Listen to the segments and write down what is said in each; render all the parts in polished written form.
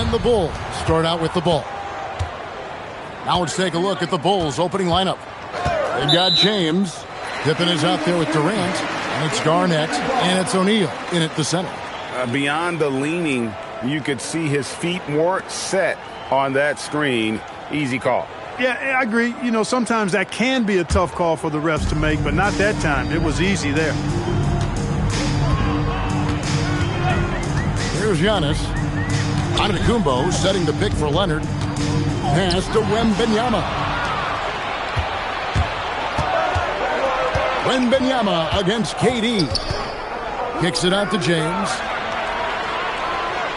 And the Bulls start out with the ball. Now let's take a look at the Bulls opening lineup. They've got James. Pippen is out there with Durant. And it's Garnett. And it's O'Neal in at the center. Beyond the leaning, you could see his feet more set on that screen. Easy call. Yeah, I agree. You know, sometimes that can be a tough call for the refs to make, but not that time. It was easy there. Here's Giannis. Antetokounmpo setting the pick for Leonard. Pass to Wembanyama. Wembanyama against KD. Kicks it out to James.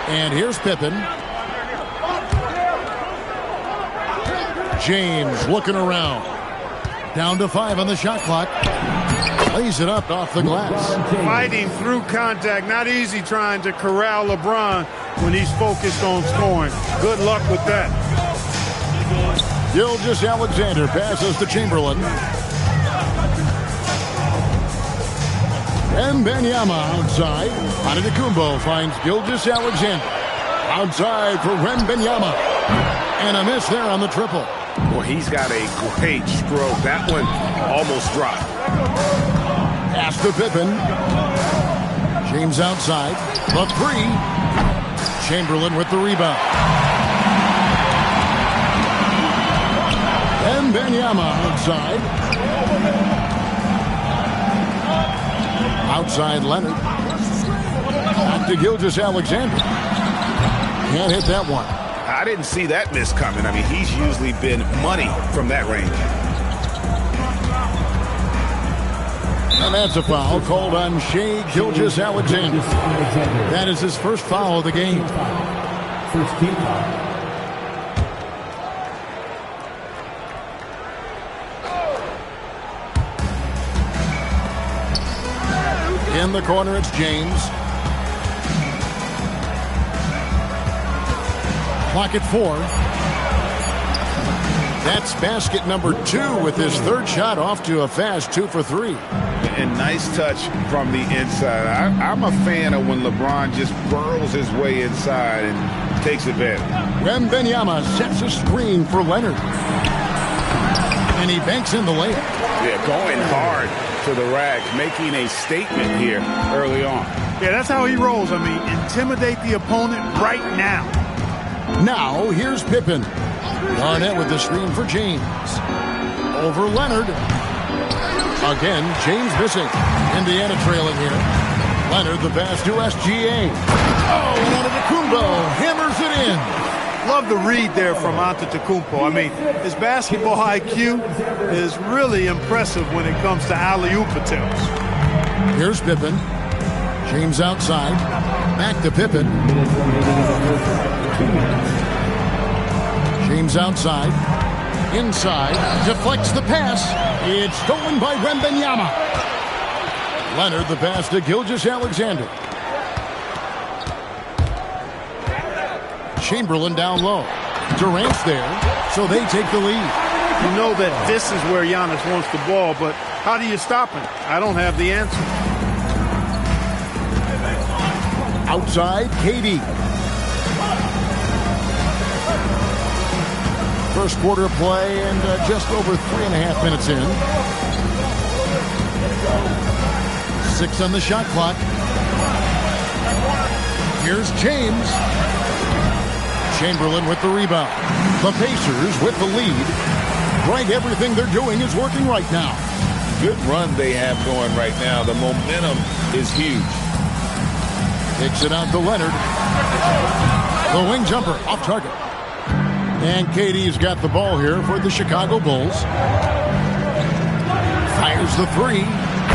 And here's Pippen. James looking around. Down to 5 on the shot clock. Lays it up off the glass. Fighting through contact. Not easy trying to corral LeBron when he's focused on scoring. Good luck with that. Gilgeous-Alexander passes to Chamberlain. Wembanyama outside. Antetokounmpo finds Gilgeous-Alexander. Outside for Wembanyama. And a miss there on the triple. Well, he's got a great stroke. That one almost dropped. Pass to Pippen. James outside. The 3. Chamberlain with the rebound. Wembanyama outside. Outside Leonard. Back to Gilgeous-Alexander. Can't hit that one. I didn't see that miss coming. I mean, he's usually been money from that range. And that's a foul called on Shai Gilgeous-Alexander. That is his first foul of the game. First team foul. In the corner, it's James. Clock at 4. That's basket number 2 with his third shot off to a fast 2 for 3. And nice touch from the inside. I'm a fan of when LeBron just burrows his way inside and takes advantage. Wembanyama sets a screen for Leonard. And he banks in the layup. Yeah, going hard to the rack, making a statement here early on. Yeah, that's how he rolls. I mean, intimidate the opponent right now. Now, here's Pippen. Garnett with the screen for James. Over Leonard. Again, James missing. Indiana trailing here. Leonard the pass to SGA. Oh, and Antetokounmpo hammers it in. Love the read there from Antetokounmpo. I mean, his basketball IQ is really impressive when it comes to alley-oop attempts. Here's Pippen. James outside. Back to Pippen. James outside. Inside. Deflects the pass. It's stolen by Wembanyama. Leonard the pass to Gilgeous-Alexander. Chamberlain down low. Durant's there, so they take the lead. You know that this is where Giannis wants the ball, but how do you stop him? I don't have the answer. Outside, KD. First quarter of play and just over 3.5 minutes in. 6 on the shot clock. Here's James. Chamberlain with the rebound. The Pacers with the lead. Right, everything they're doing is working right now. Good run they have going right now. The momentum is huge. Takes it out to Leonard. The wing jumper off target. And KD's got the ball here for the Chicago Bulls. Fires the 3.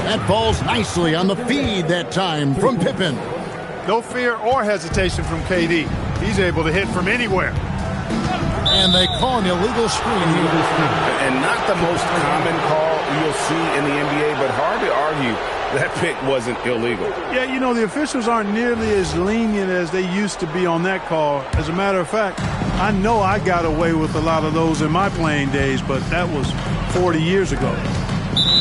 That falls nicely on the feed that time from Pippen. No fear or hesitation from KD. He's able to hit from anywhere. And they call an illegal screen here. And not the most common call you'll see in the NBA, but hard to argue that pick wasn't illegal. Yeah, you know, the officials aren't nearly as lenient as they used to be on that call. As a matter of fact, I know I got away with a lot of those in my playing days, but that was 40 years ago.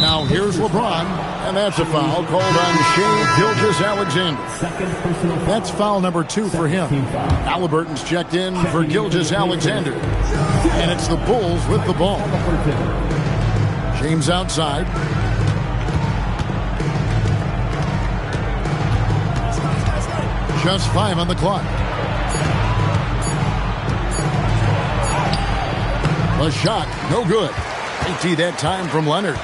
Now here's LeBron, and that's a foul called on Shai Gilgeous-Alexander. That's foul number 2 for him. Halliburton's checked in for Gilgeous-Alexander, and it's the Bulls with the ball. James outside. Just 5 on the clock. A shot, no good. 80 that time from Leonard.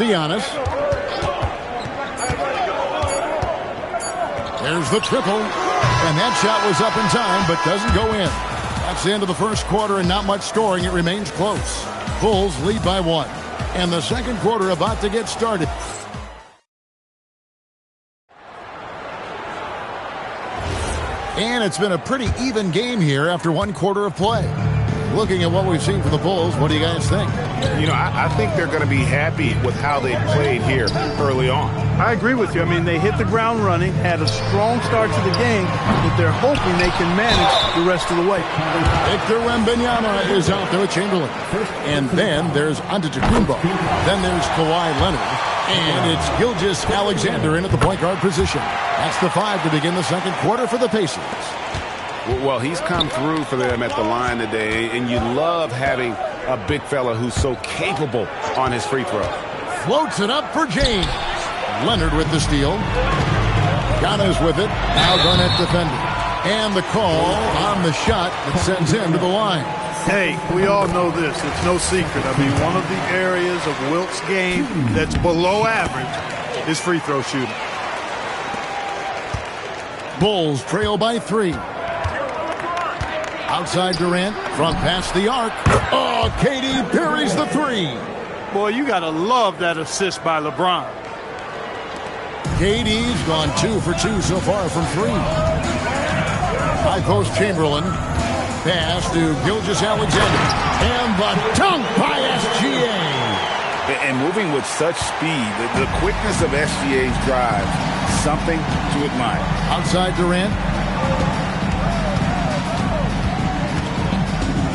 Giannis. There's the triple. And that shot was up in time, but doesn't go in. That's the end of the first quarter and not much scoring. It remains close. Bulls lead by 1. And the second quarter about to get started. And it's been a pretty even game here after 1 quarter of play. Looking at what we've seen from the Bulls, what do you guys think? You know, I think they're going to be happy with how they played here early on. I agree with you. I mean, they hit the ground running, had a strong start to the game, but they're hoping they can manage the rest of the way. Victor Wembanyama is out there with Chamberlain. And then there's Antetokounmpo. Then there's Kawhi Leonard. And it's Gilgeous-Alexander in at the point guard position. That's the 5 to begin the second quarter for the Pacers. Well, he's come through for them at the line today, and you love having a big fella who's so capable on his free throw. Floats it up for James. Leonard with the steal. Giannis with it. Now Garnett defending. And the call on the shot that sends him to the line. Hey, we all know this. It's no secret. I mean, one of the areas of Wilt's game that's below average is free throw shooting. Bulls trail by 3. Outside Durant, front past the arc. Oh, KD parries the 3. Boy, you got to love that assist by LeBron. KD's gone 2 for 2 so far from 3. High post Chamberlain. Pass to Gilgeous-Alexander. And the dunk by SGA. And moving with such speed, the quickness of SGA's drive, something to admire. Outside Durant.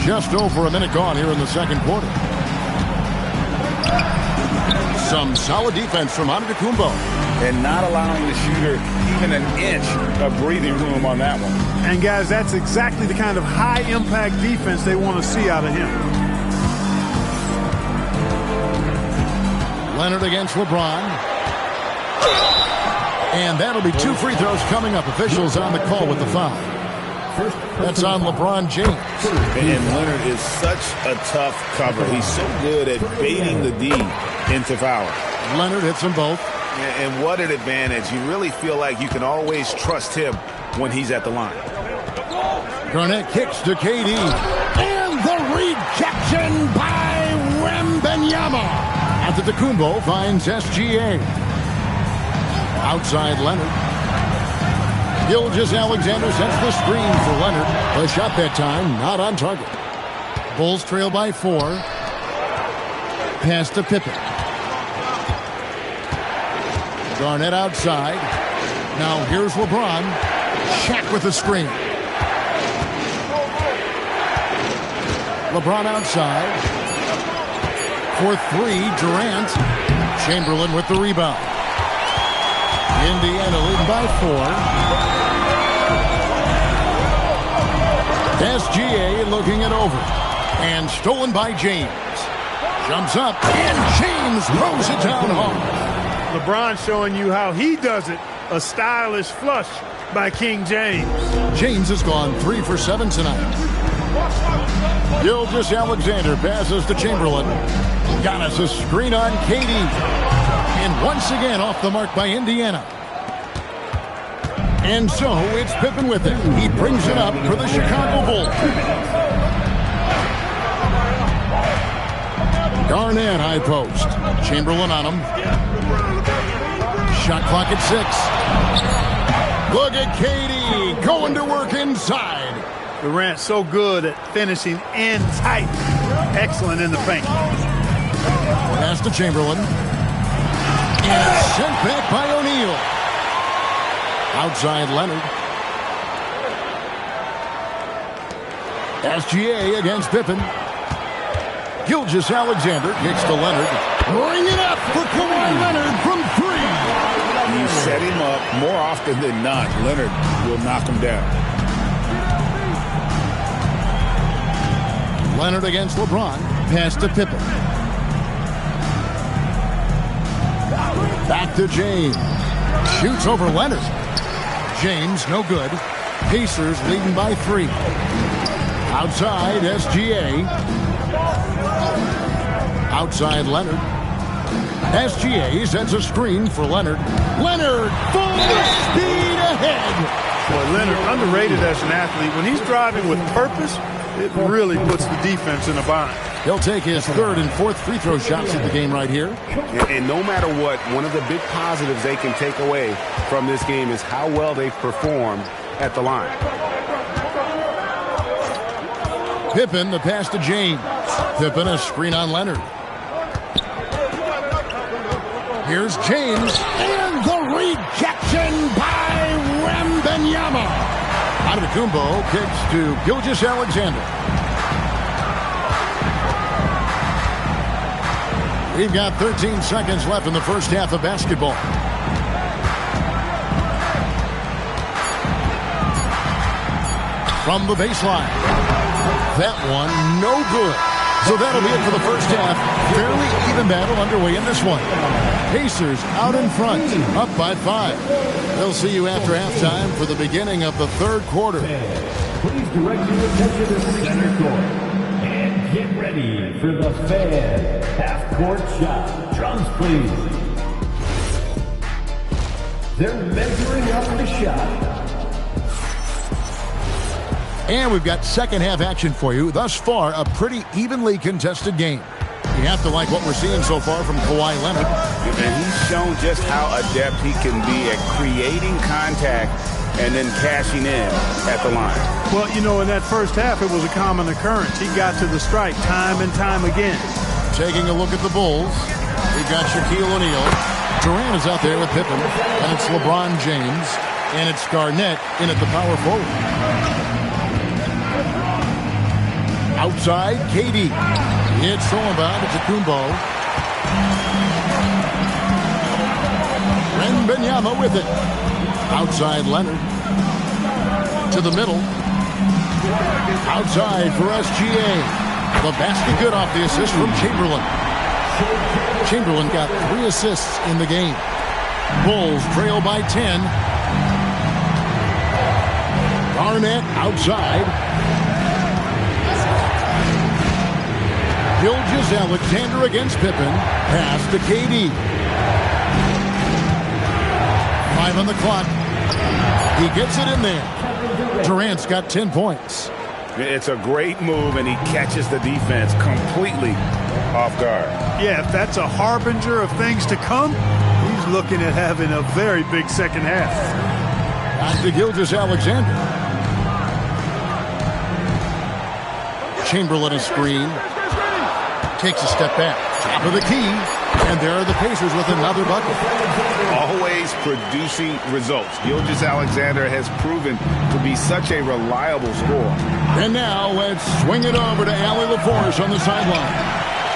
Just over a minute gone here in the second quarter. Some solid defense from Antetokounmpo. And not allowing the shooter even an inch of breathing room on that one. And, guys, that's exactly the kind of high-impact defense they want to see out of him. Leonard against LeBron. And that'll be 2 free throws coming up. Officials on the call with the foul. That's on LeBron James. And Leonard is such a tough cover. He's so good at baiting the D into fouling. Leonard hits them both. And what an advantage. You really feel like you can always trust him when he's at the line. Garnett kicks to KD. And the rejection by Wembanyama. Antetokounmpo finds SGA. Outside Leonard. Gilgeous-Alexander sets the screen for Leonard. A shot that time, not on target. Bulls trail by 4. Pass to Pippen. Garnett outside. Now here's LeBron. Shaq with the screen. LeBron outside. For 3, Durant. Chamberlain with the rebound. Indiana leading by 4. SGA looking it over. And stolen by James. Jumps up. And James throws it down hard. LeBron showing you how he does it. A stylish flush by King James. James has gone 3 for 7 tonight. Gilgeous-Alexander passes to Chamberlain. Giannis a screen on KD. And once again off the mark by Indiana. And so it's Pippen with it. He brings it up for the Chicago Bulls. Garnett high post. Chamberlain on him. Shot clock at 6. Look at KD going to work inside. Durant so good at finishing in tight. Excellent in the paint. Pass to Chamberlain. And sent back by O'Neal. Outside Leonard. SGA against Pippen. Gilgeous-Alexander kicks to Leonard. Bring it up for Kawhi Leonard from 3. You set him up more often than not. Leonard will knock him down. Leonard against LeBron. Pass to Pippen. Back to James. Shoots over Leonard. James, no good. Pacers leading by 3. Outside, SGA. Outside, Leonard. SGA sets a screen for Leonard. Leonard, full speed ahead. Boy, Leonard, underrated as an athlete. When he's driving with purpose, it really puts the defense in a bind. He'll take his 3rd and 4th free throw shots at the game right here. And no matter what, one of the big positives they can take away from this game is how well they've performed at the line. Pippen, the pass to James. Pippen, a screen on Leonard. Here's James, and the rejection by Wembanyama. Antetokounmpo kicks to Gilgeous-Alexander. We've got 13 seconds left in the first half of basketball. From the baseline. That one, no good. So that'll be it for the first half. Fairly even battle underway in this one. Pacers out in front, up by 5. They'll see you after halftime for the beginning of the 3rd quarter. Please direct your attention to center court. And get ready for the fan half-court shot. Drums, please. They're measuring up the shot. And we've got second half action for you. Thus far, a pretty evenly contested game. You have to like what we're seeing so far from Kawhi Leonard. And he's shown just how adept he can be at creating contact and then cashing in at the line. Well, you know, in that first half, it was a common occurrence. He got to the strike time and time again. Taking a look at the Bulls, we've got Shaquille O'Neal. Durant is out there with Pippen. And it's LeBron James. And it's Garnett in at the power forward. Outside, KD. It's Solomon to Kumbo. Wembanyama with it. Outside, Leonard. To the middle. Outside for SGA. The basket good off the assist from Chamberlain. Chamberlain got 3 assists in the game. Bulls trail by 10. Garnett outside. Gilgeous-Alexander against Pippen. Pass to KD. 5 on the clock. He gets it in there. Durant's got 10 points. It's a great move, and he catches the defense completely off guard. Yeah, if that's a harbinger of things to come, he's looking at having a very big second half. Back to Gilgeous-Alexander. Chamberlain a screen. Takes a step back. Top of the key. And there are the Pacers with another bucket. Always producing results. Gilgeous-Alexander has proven to be such a reliable scorer. And now let's swing it over to Allie LaForce on the sideline.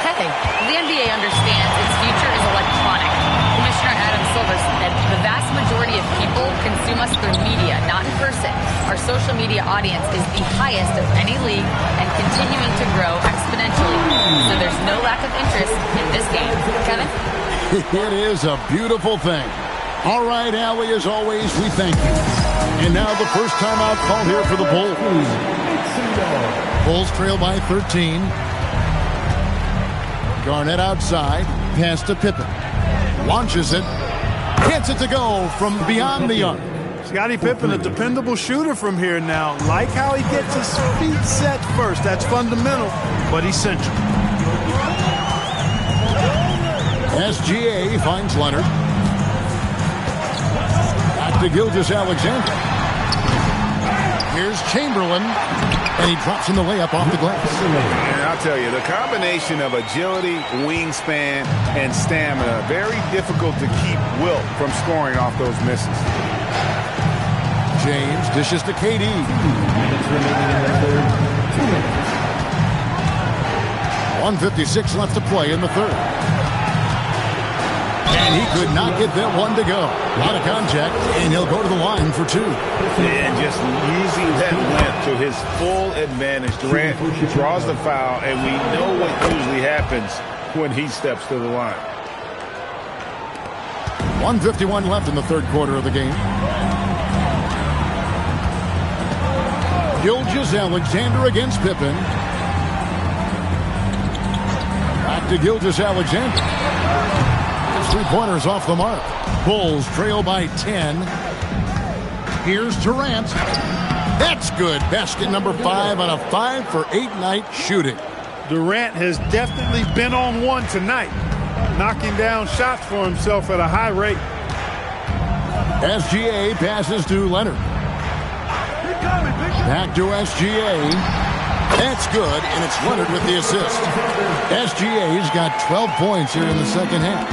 Hey, the NBA understands its future is electronic. Commissioner Adam Silver said the vast majority of people consume us through media, not in person. Our social media audience is the highest of any league and continuing to grow exponentially. So there's no lack of interest in this game. Kevin? It is a beautiful thing. All right, Allie, as always, we thank you. And now the first timeout call here for the Bulls. Bulls trail by 13. Garnett outside. Pass to Pippen. Launches it. Gets it to go from beyond the arc. Scottie Pippen, a dependable shooter from here now. Like how he gets his feet set first. That's fundamental, but essential. SGA finds Leonard. Back to Gilgeous-Alexander. Here's Chamberlain. And he drops in the layup off the glass. And I'll tell you, the combination of agility, wingspan, and stamina, very difficult to keep Wilt from scoring off those misses. James dishes to KD. 1:56 left to play in the third. And he could not get that one to go. A lot of contact, and he'll go to the line for two. And just using that length to his full advantage. Durant draws the foul, and we know what usually happens when he steps to the line. 1:51 left in the third quarter of the game. Gilgeous-Alexander against Pippen. Back to Gilgeous-Alexander. His three-pointers off the mark. Bulls trail by 10. Here's Durant. That's good. Basket number 5 on a 5-for-8 night shooting. Durant has definitely been on one tonight, knocking down shots for himself at a high rate. SGA passes to Leonard. Back to SGA. That's good, and it's Leonard with the assist. SGA's got 12 points here in the second half.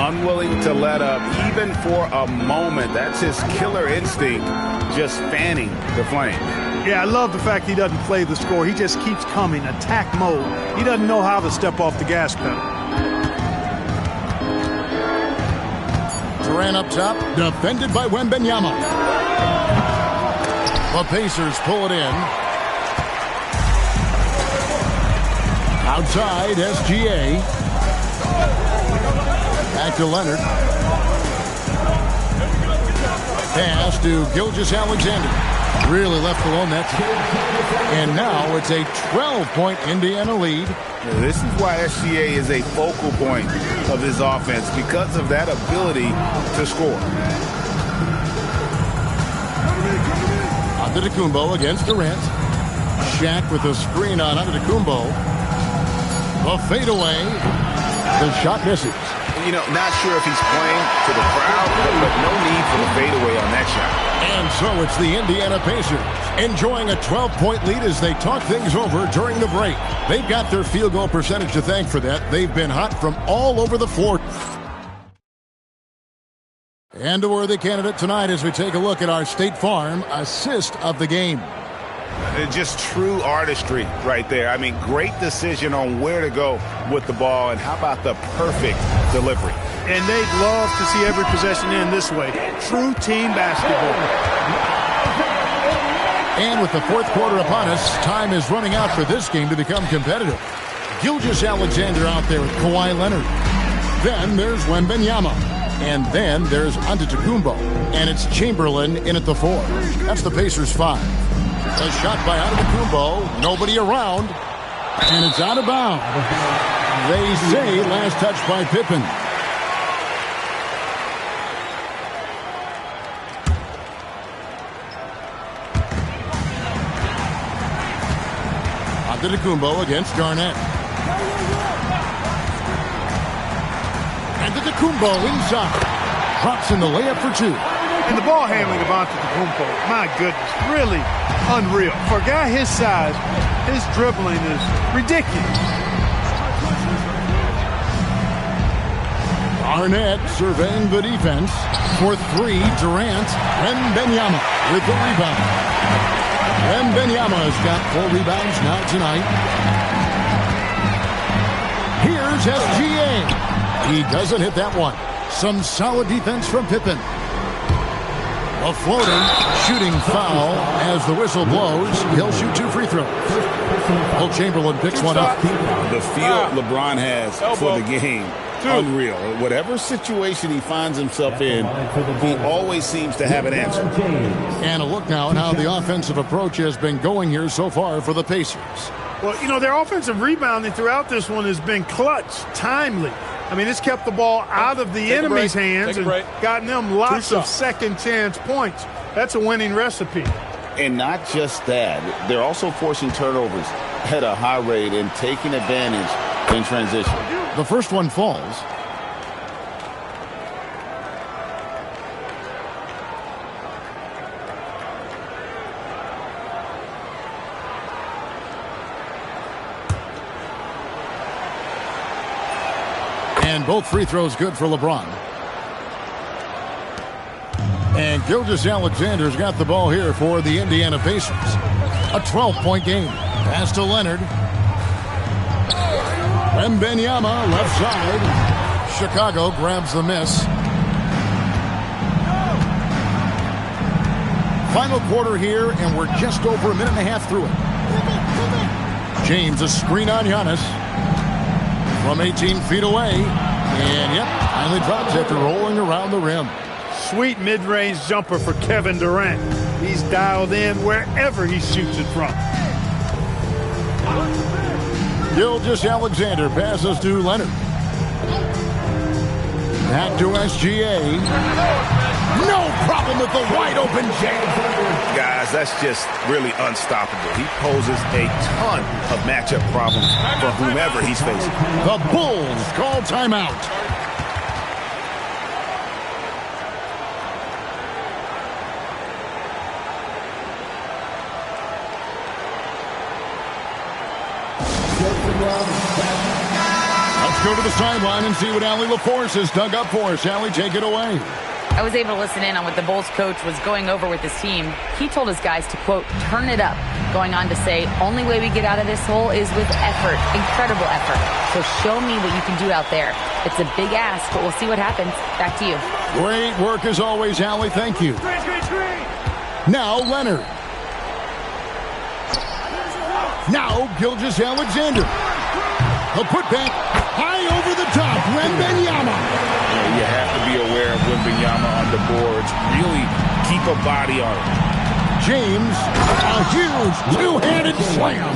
Unwilling to let up even for a moment. That's his killer instinct, just fanning the flame. Yeah, I love the fact he doesn't play the score. He just keeps coming, attack mode. He doesn't know how to step off the gas pedal. Durant up top, defended by Wembanyama. The Pacers pull it in. Outside, SGA. Back to Leonard. Pass to Gilgeous-Alexander. Really left alone that time. And now it's a 12-point Indiana lead. This is why SGA is a focal point of his offense, because of that ability to score. Antetokounmpo against Durant. Shaq with a screen on Antetokounmpo. The fadeaway. The shot misses. You know, not sure if he's playing to the crowd, but no need for the fadeaway on that shot. And so it's the Indiana Pacers enjoying a 12-point lead as they talk things over during the break. They've got their field goal percentage to thank for that. They've been hot from all over the floor. And a worthy candidate tonight as we take a look at our State Farm assist of the game. Just true artistry right there. I mean, great decision on where to go with the ball, and how about the perfect delivery. And they'd love to see every possession end this way. True team basketball. And with the fourth quarter upon us, time is running out for this game to become competitive. Gilgeous-Alexander out there with Kawhi Leonard. Then there's Wembanyama. And then there's Antetokounmpo. And it's Chamberlain in at the 4. That's the Pacers 5. A shot by Antetokounmpo. Nobody around. And it's out of bounds. They say last touch by Pippen. Antetokounmpo against Garnett. Antetokounmpo inside. Drops in the layup for 2. And the ball handling of Antetokounmpo, my goodness, really unreal. For a guy his size, his dribbling is ridiculous. Garnett surveying the defense. For 3, Durant. Wembanyama with the rebound. Wembanyama has got 4 rebounds now tonight. Here's SGA. He doesn't hit that one. Some solid defense from Pippen. A floating, shooting foul as the whistle blows. He'll shoot 2 free throws. Will Chamberlain picks one up. The feel LeBron has for the game, unreal. Whatever situation he finds himself in, he always seems to have an answer. And a look now at how the offensive approach has been going here so far for the Pacers. Well, you know, their offensive rebounding throughout this one has been clutch, timely. I mean, it's kept the ball out of the enemy's hands and gotten them lots of second-chance points. That's a winning recipe. And not just that, they're also forcing turnovers at a high rate and taking advantage in transition. The first one falls. And both free throws good for LeBron. And Gilgeous-Alexander's got the ball here for the Indiana Pacers. A 12-point game. Pass to Leonard. Wembanyama, left side. Chicago grabs the miss. Final quarter here, and we're just over a minute and a half through it. James, a screen on Giannis. From 18 feet away. And, yep, finally drops after rolling around the rim. Sweet mid-range jumper for Kevin Durant. He's dialed in wherever he shoots it from. Gilgeous-Alexander passes to Leonard. Back to SGA. No problem with the wide-open James. Guys, that's just really unstoppable. He poses a ton of matchup problems for whomever he's facing. The Bulls call timeout. Let's go to the sideline and see what Allie LaForce has dug up for us. Allie, take it away. I was able to listen in on what the Bulls coach was going over with his team. He told his guys to, quote, turn it up, going on to say, only way we get out of this hole is with effort, incredible effort. So show me what you can do out there. It's a big ask, but we'll see what happens. Back to you. Great work as always, Allie. Thank you. Now, Leonard. Now, Gilgeous-Alexander. A putback high over the top. Wembanyama. You have to be aware of Wembanyama on the boards. Really keep a body on him. James, a huge two-handed slam.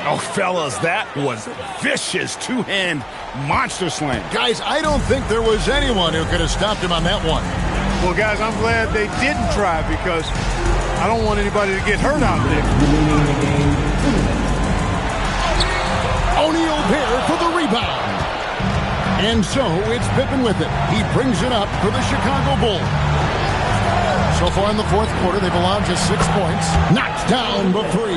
Oh, fellas, that was vicious two-hand monster slam. Guys, I don't think there was anyone who could have stopped him on that one. Well, guys, I'm glad they didn't try because I don't want anybody to get hurt out there. O'Neal Bear for the rebound. And so it's Pippen with it. He brings it up for the Chicago Bulls. So far in the fourth quarter, they've allowed just 6 points. Knocks down the three.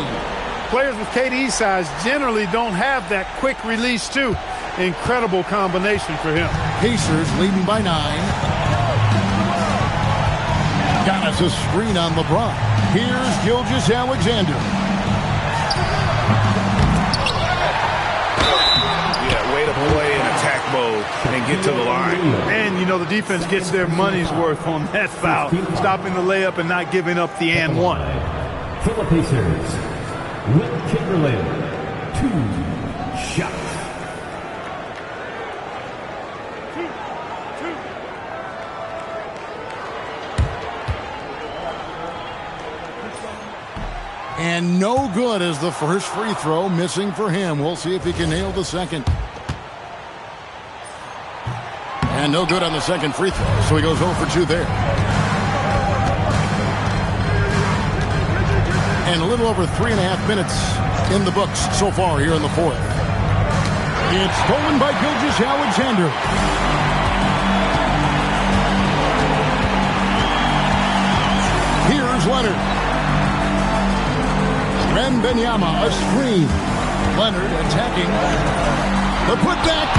Players with KD's size generally don't have that quick release, too. Incredible combination for him. Pacers leading by 9. Giannis a screen on LeBron. Here's Gilgeous-Alexander. Way to play in attack mode and get to the line. And, you know, the defense gets their money's worth on that foul, stopping the layup and not giving up the and one. For the Pacers, Wilt Chamberlain, 2 shots. And no good as the first free throw, missing for him. We'll see if he can nail the second. And no good on the second free throw, so he goes 0 for 2 there. And a little over 3.5 minutes in the books so far here in the fourth. It's stolen by Gilgeous-Alexander. Here's Leonard. Wembanyama, a screen. Leonard attacking. The putback.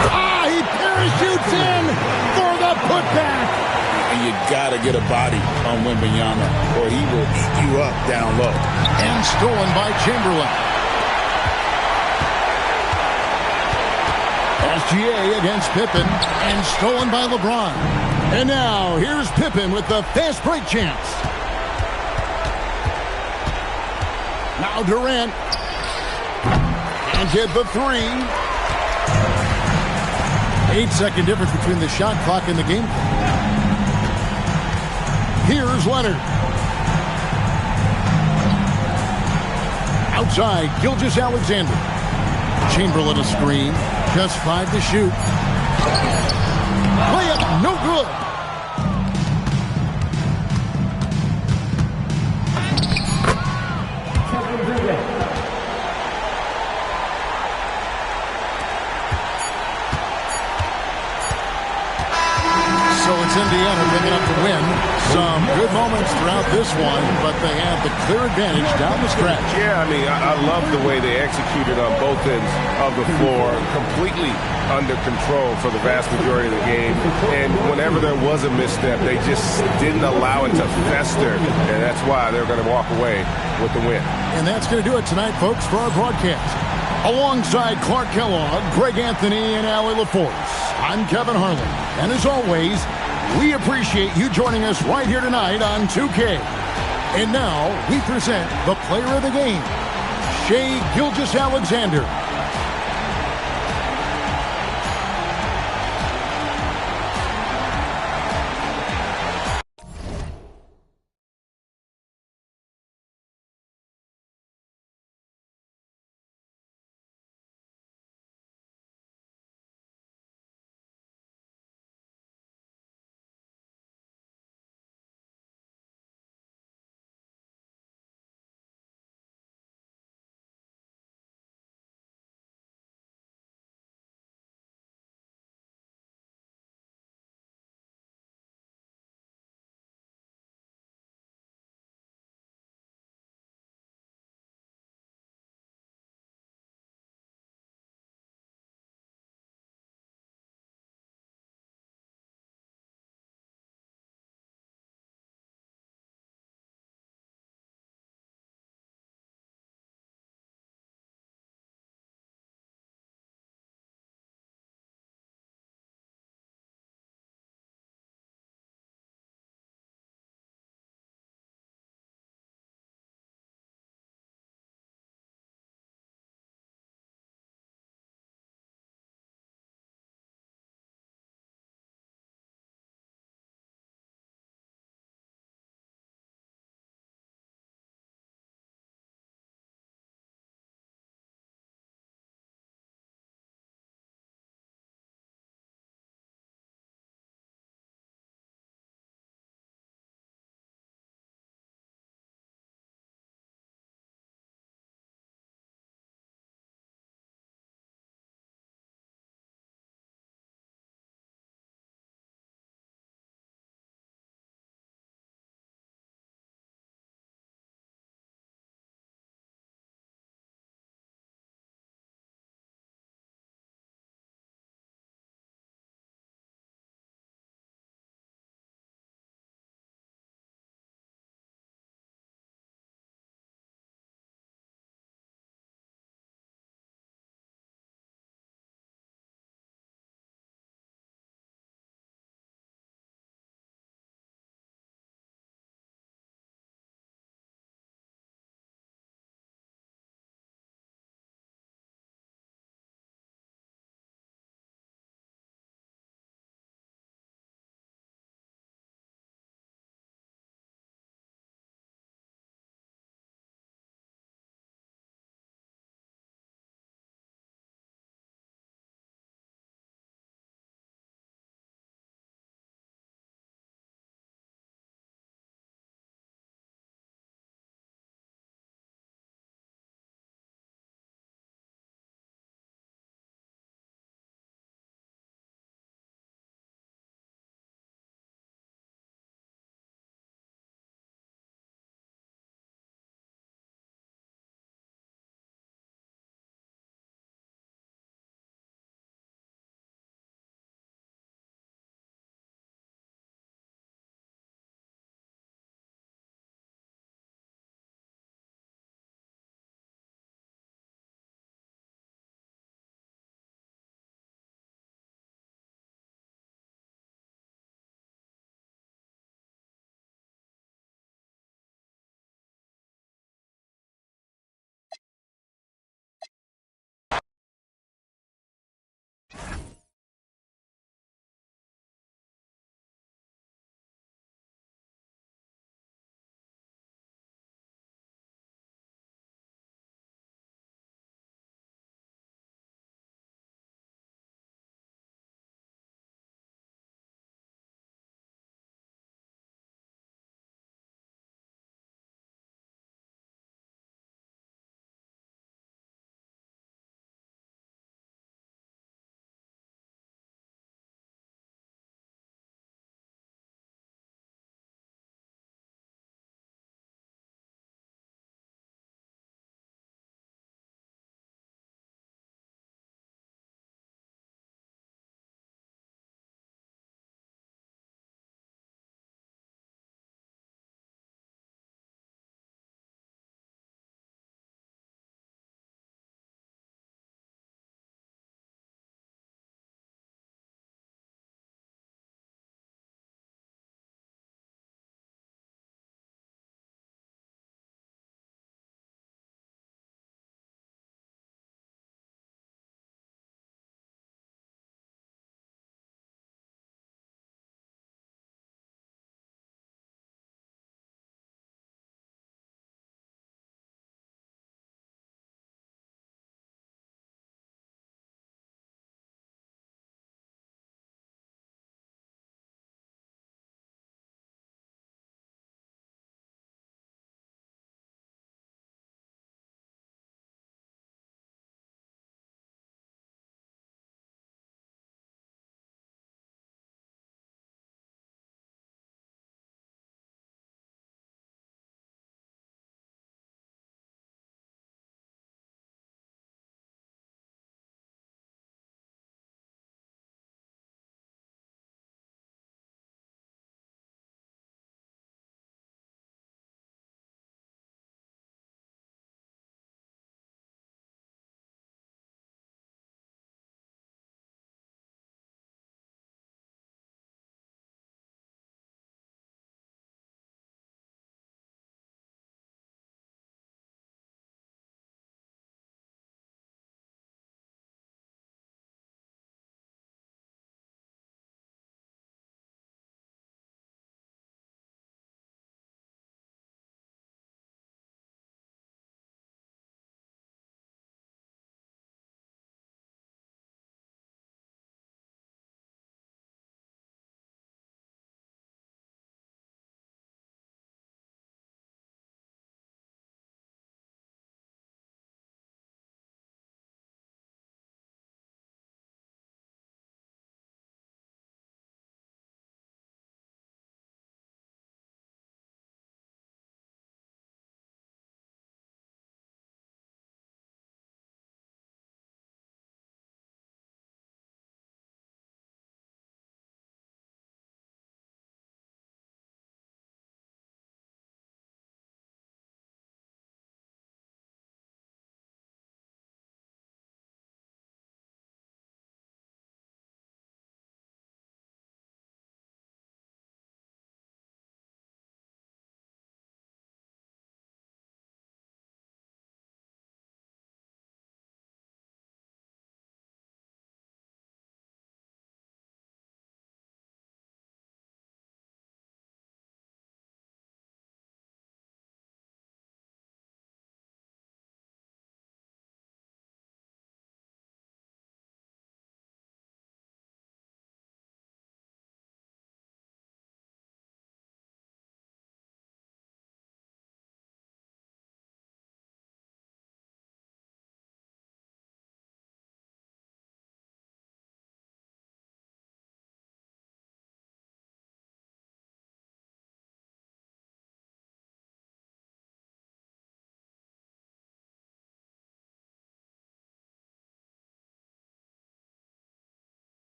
He parachutes in for the putback. And you got to get a body on Wembanyama or he will eat you up down low. And stolen by Chamberlain. SGA against Pippen. And stolen by LeBron. And now, here's Pippen with the fast break chance. Now Durant. And get the three. 8-second difference between the shot clock and the game. Here's Leonard. Outside, Gilgeous-Alexander. Chamberlain a screen. Just 5 to shoot. Layup, no good. So it's Indiana picking up the win. Some good moments throughout this one, but they have the clear advantage down the stretch. Yeah, I mean, I love the way they executed on both ends of the floor, completely under control for the vast majority of the game. And whenever there was a misstep, they just didn't allow it to fester, and that's why they're going to walk away with the win. And that's going to do it tonight, folks, for our broadcast. Alongside Clark Kellogg, Greg Anthony, and Allie LaForce, I'm Kevin Harlan. And as always, we appreciate you joining us right here tonight on 2K. And now we present the player of the game, Shai Gilgeous-Alexander.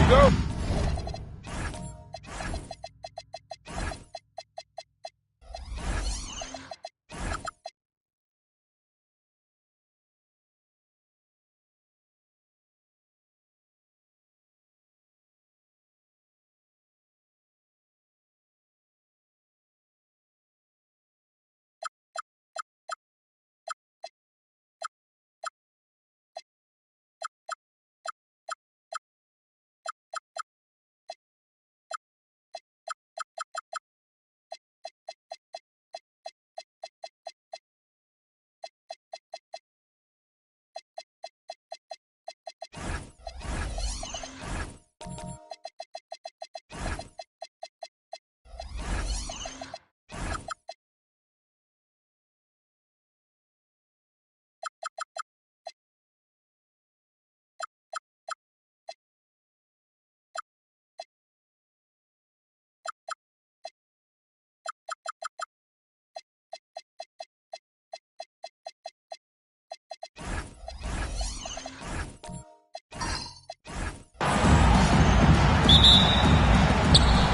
Go.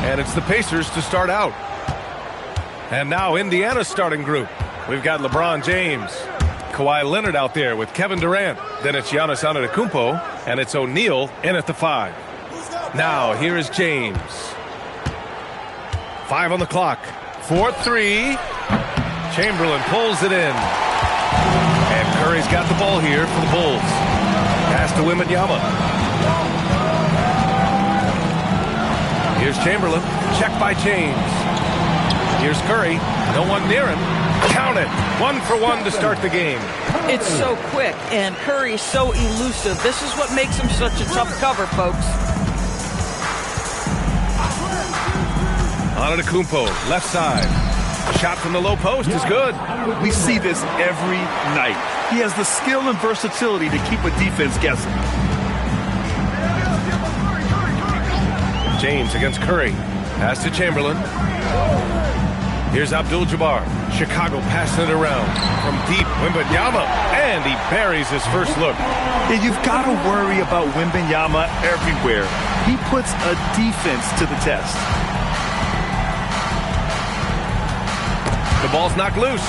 And it's the Pacers to start out. And now Indiana's starting group. We've got LeBron James, Kawhi Leonard out there with Kevin Durant. Then it's Giannis Antetokounmpo, and it's O'Neal in at the 5. Now here is James. 5 on the clock. 4-3. Chamberlain pulls it in. And Curry's got the ball here for the Bulls. Pass to Wembanyama. Here's Chamberlain. Check by James. Here's Curry. No one near him. Count it. 1 for 1 to start the game. It's so quick, and Curry's so elusive. This is what makes him such a tough cover, folks. Antetokounmpo, left side. Shot from the low post is good. We see this every night. He has the skill and versatility to keep a defense guessing. James against Curry. Pass to Chamberlain. Here's Abdul-Jabbar. Chicago passing it around. From deep, Wembanyama. And he buries his first look. Yeah, you've got to worry about Wembanyama everywhere. He puts a defense to the test. The ball's knocked loose.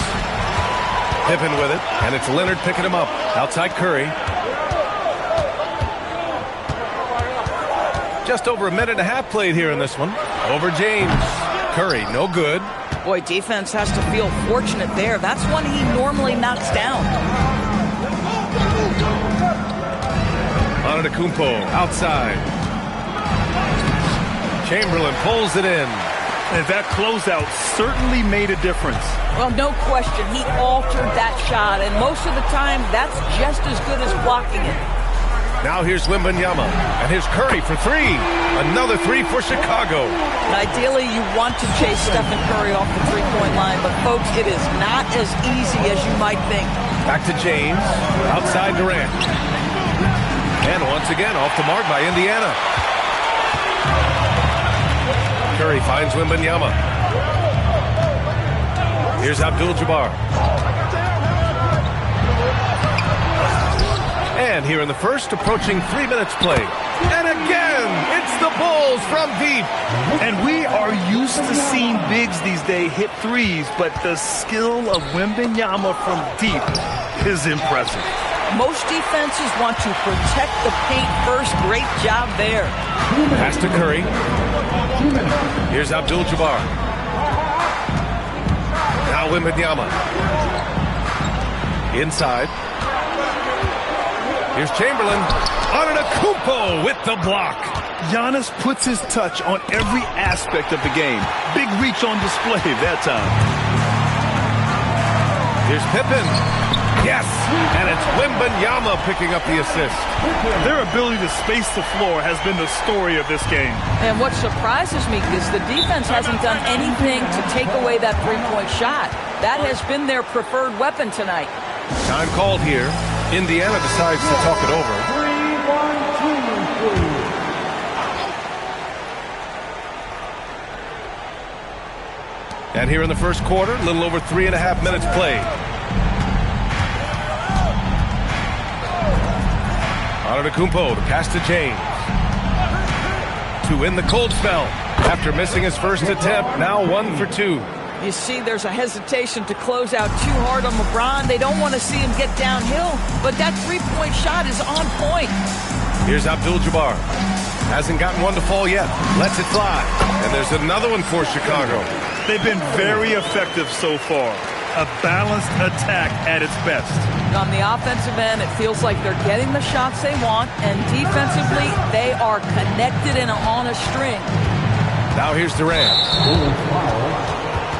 Pippen with it, and it's Leonard picking him up. Outside Curry. Just over a minute and a half played here in this one. Over James. Curry, no good. Boy, defense has to feel fortunate there. That's one he normally knocks down. Antetokounmpo outside. Chamberlain pulls it in. And that closeout certainly made a difference. Well, no question. He altered that shot, and most of the time, that's just as good as blocking it. Now here's Wembanyama, and here's Curry for three. Another three for Chicago. Ideally, you want to chase Stephen Curry off the three-point line, but folks, it is not as easy as you might think. Back to James, outside Durant. And once again, off the mark by Indiana. Curry finds Wembanyama. Here's Abdul-Jabbar. And here in the first, approaching 3 minutes played. And again, it's the Bulls from deep. And we are used to seeing bigs these days hit threes, but the skill of Wembanyama from deep is impressive. Most defenses want to protect the paint first. Great job there. Pass to Curry. Here's Abdul-Jabbar. Now Wembanyama. Inside. Here's Chamberlain. Antetokounmpo with the block. Giannis puts his touch on every aspect of the game. Big reach on display that time. Here's Pippen. Yes, and it's Wembanyama picking up the assist. Their ability to space the floor has been the story of this game. And what surprises me is the defense hasn't done anything to take away that three-point shot. That has been their preferred weapon tonight. Time called here. Indiana decides to talk it over. 3-1-2. And here in the first quarter, a little over 3.5 minutes played. Antetokounmpo to pass to James. To win the cold spell. After missing his first attempt, now 1 for 2. You see, there's a hesitation to close out too hard on LeBron. They don't want to see him get downhill, but that three-point shot is on point. Here's Abdul-Jabbar. Hasn't gotten one to fall yet. Lets it fly. And there's another one for Chicago. They've been very effective so far. A balanced attack at its best. On the offensive end, it feels like they're getting the shots they want, and defensively, they are connected and on a string. Now here's Durant.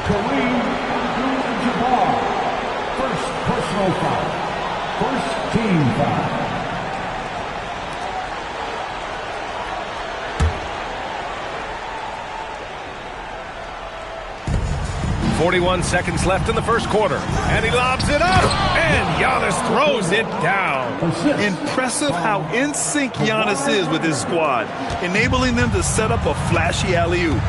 Kareem Abdul-Jabbar. First personal foul. First team foul. 41 seconds left in the first quarter. And he lobs it up. And Giannis throws it down. Impressive how in sync Giannis is with his squad, enabling them to set up a flashy alley-oop.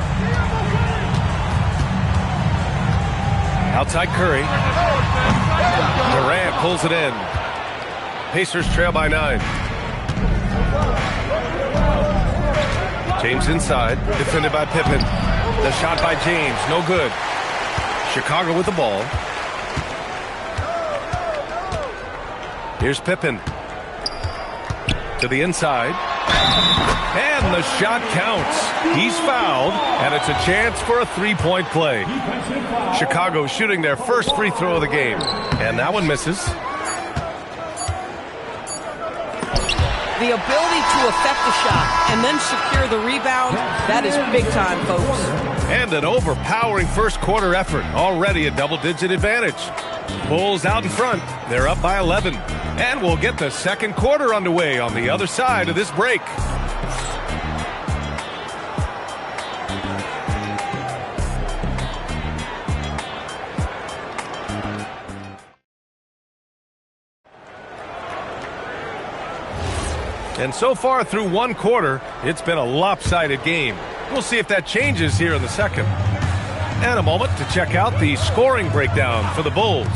Outside Curry. Durant pulls it in. Pacers trail by 9. James inside, defended by Pippen. The shot by James, no good. Chicago with the ball. Here's Pippen. To the inside. And the shot counts. He's fouled, and it's a chance for a three-point play. Chicago shooting their first free throw of the game. And that one misses. The ability to affect the shot and then secure the rebound, that is big time, folks. And an overpowering first quarter effort. Already a double-digit advantage. Bulls out in front. They're up by 11. And we'll get the second quarter underway on the other side of this break. And so far through one quarter, it's been a lopsided game. We'll see if that changes here in the second. And a moment to check out the scoring breakdown for the Bulls.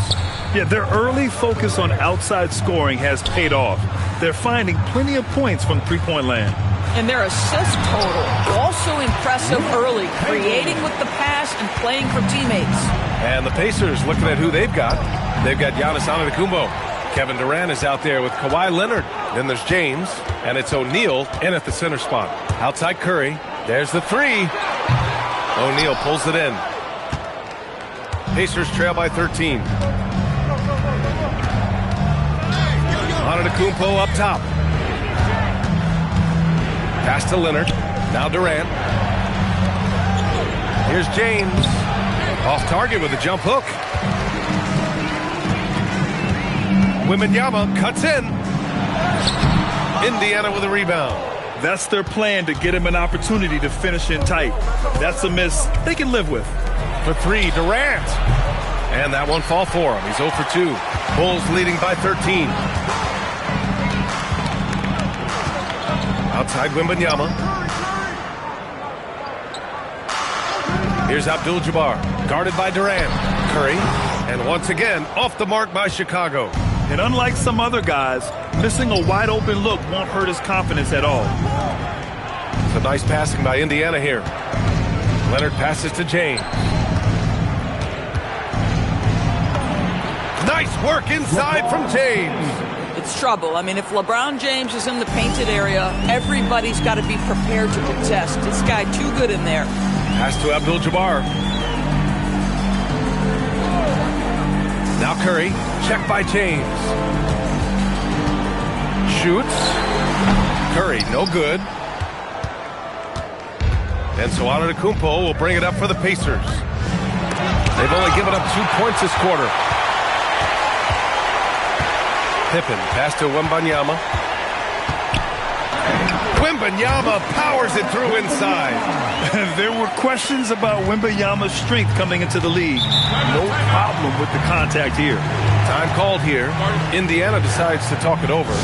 Yeah, their early focus on outside scoring has paid off. They're finding plenty of points from three-point land. And their assist total, also impressive early, creating with the pass and playing for teammates. And the Pacers looking at who they've got. They've got Giannis Antetokounmpo. Kevin Durant is out there with Kawhi Leonard. Then there's James, and it's O'Neal in at the center spot. Outside Curry. There's the three. O'Neal pulls it in. Pacers trail by 13. Antetokounmpo up top. Pass to Leonard. Now Durant. Here's James. Off target with a jump hook. Wembanyama cuts in. Indiana with a rebound. That's their plan, to get him an opportunity to finish in tight. That's a miss they can live with. For three, Durant. And that won't fall for him. He's 0 for 2. Bulls leading by 13. Outside Wembanyama. Here's Abdul-Jabbar, guarded by Durant. Curry, and once again, off the mark by Chicago. And unlike some other guys, missing a wide-open look won't hurt his confidence at all. It's a nice passing by Indiana here. Leonard passes to James. Nice work inside from James. It's trouble. I mean, if LeBron James is in the painted area, everybody's got to be prepared to contest. This guy too good in there. Pass to Abdul-Jabbar. Now Curry, check by James. Shoots. Curry, no good. And so Antetokounmpo will bring it up for the Pacers. They've only given up 2 points this quarter. Pippen, pass to Wembanyama. Wembanyama powers it through inside. There were questions about Wembanyama's strength coming into the league. No problem with the contact here. Time called here. Indiana decides to talk it over.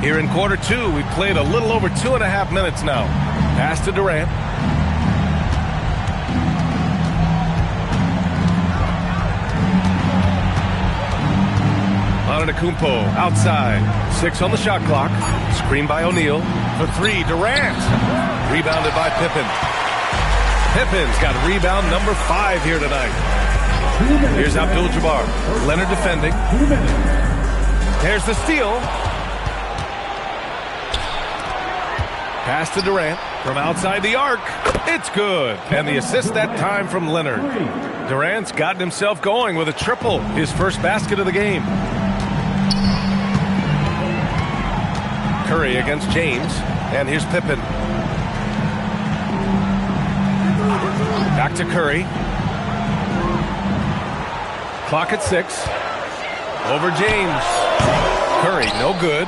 Here in quarter 2, we've played a little over 2.5 minutes now. Pass to Durant. Antetokounmpo outside. 6 on the shot clock. Screen by O'Neal. For 3, Durant. Rebounded by Pippen. Pippen's got rebound number 5 here tonight. Here's Abdul-Jabbar. Leonard defending. There's the steal. Pass to Durant from outside the arc. It's good. And the assist that time from Leonard. Durant's gotten himself going with a triple. His first basket of the game. Curry against James. And here's Pippen. Back to Curry. Clock at 6. Over James. Curry, no good.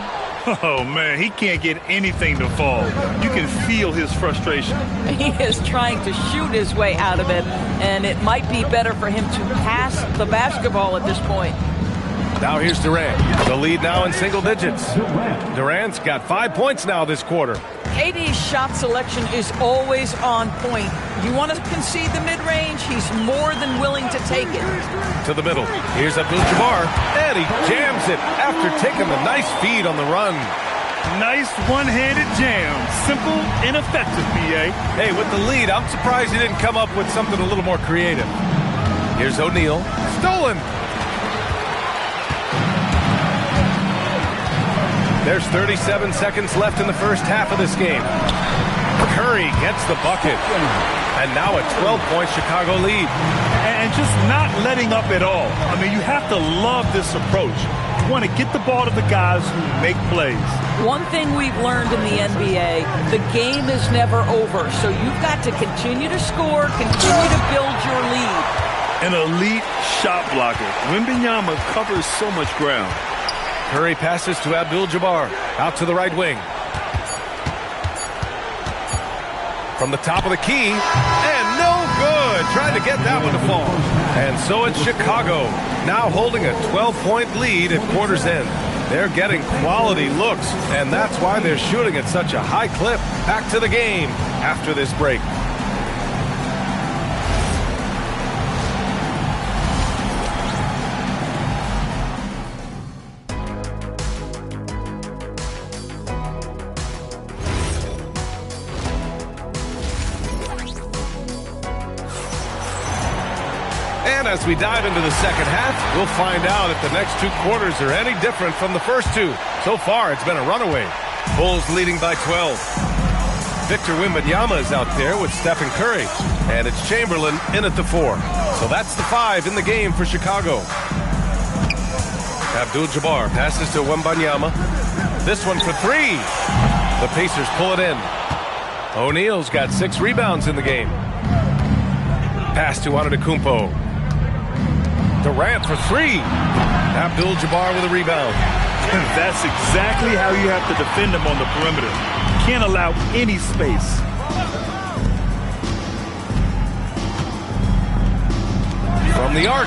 Oh, man, he can't get anything to fall. You can feel his frustration. He is trying to shoot his way out of it, and it might be better for him to pass the basketball at this point. Now here's Durant. The lead now in single digits. Durant's got 5 points now this quarter. KD's shot selection is always on point. You want to concede the mid-range, he's more than willing to take it. To the middle. Here's Abdul-Jabbar, and he jams it after taking the nice feed on the run. Nice one-handed jam. Simple and effective, B.A. Hey, with the lead, I'm surprised he didn't come up with something a little more creative. Here's O'Neal. Stolen. There's 37 seconds left in the first half of this game. Curry gets the bucket. And now a 12-point Chicago lead. And just not letting up at all. I mean, you have to love this approach. You want to get the ball to the guys who make plays. One thing we've learned in the NBA, the game is never over. So you've got to continue to score, continue to build your lead. An elite shot blocker. Wembanyama covers so much ground. Curry passes to Abdul-Jabbar. Out to the right wing. From the top of the key. And no good. tried to get that one to fall. And so it's Chicago, now holding a 12-point lead at quarter's end. They're getting quality looks, and that's why they're shooting at such a high clip. Back to the game after this break. And as we dive into the second half, we'll find out if the next 2 quarters are any different from the first 2. So far, it's been a runaway. Bulls leading by 12. Victor Wembanyama is out there with Stephen Curry. And it's Chamberlain in at the 4. So that's the 5 in the game for Chicago. Abdul-Jabbar passes to Wembanyama. This one for 3. The Pacers pull it in. O'Neal's got 6 rebounds in the game. Pass to Antetokounmpo. Durant for 3. Abdul-Jabbar with a rebound. That's exactly how you have to defend him on the perimeter. Can't allow any space. From the arc,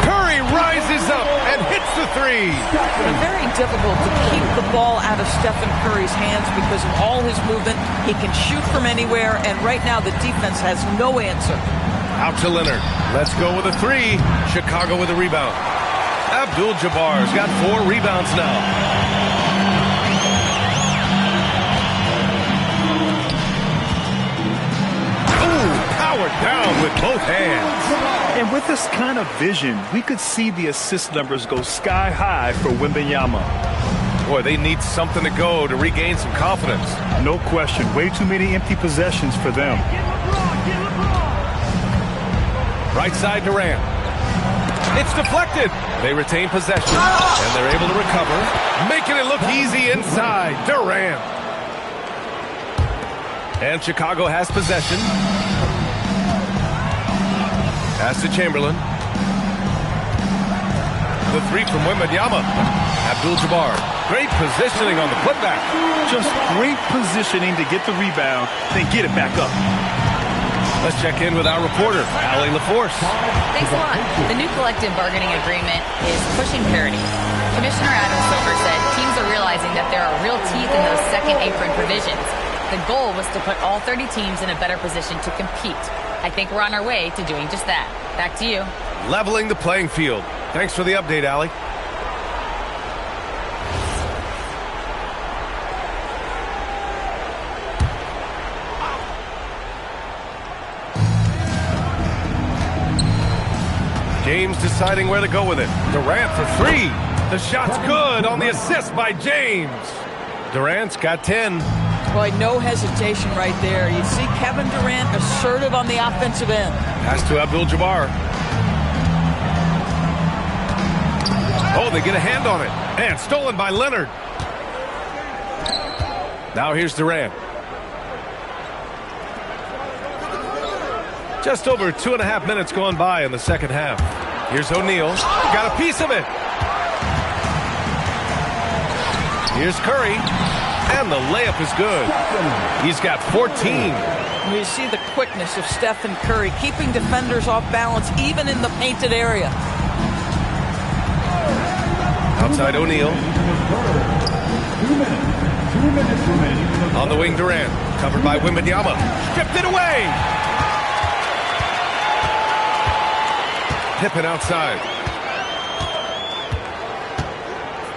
Curry rises up and hits the 3. It's very difficult to keep the ball out of Stephen Curry's hands because of all his movement. He can shoot from anywhere, and right now the defense has no answer. Out to Leonard. Let's go with a 3. Chicago with a rebound. Abdul-Jabbar's got 4 rebounds now. Ooh, powered down with both hands. And with this kind of vision, we could see the assist numbers go sky high for Wembanyama. Boy, they need something to go to regain some confidence. No question. Way too many empty possessions for them. Right side Durant. It's deflected. They retain possession, and they're able to recover, making it look easy inside. Durant. And Chicago has possession. Pass to Chamberlain. The 3 from Wembanyama. Abdul-Jabbar. Great positioning on the putback. Just great positioning to get the rebound, then get it back up. Let's check in with our reporter, Allie LaForce. Thanks a lot. The new collective bargaining agreement is pushing parity. Commissioner Adam Silver said teams are realizing that there are real teeth in those second apron provisions. The goal was to put all 30 teams in a better position to compete. I think we're on our way to doing just that. Back to you. Leveling the playing field. Thanks for the update, Allie. James deciding where to go with it. Durant for 3. The shot's good on the assist by James. Durant's got 10. Boy, no hesitation right there. You see Kevin Durant assertive on the offensive end. Pass to Abdul-Jabbar. Oh, they get a hand on it. And stolen by Leonard. Now here's Durant. Just over 2.5 minutes gone by in the second half. Here's O'Neal. Got a piece of it. Here's Curry. And the layup is good. He's got 14. You see the quickness of Stephen Curry, keeping defenders off balance even in the painted area. Outside O'Neal. On the wing, Durant. Covered by Wembanyama. Stripped it away. Pippen outside.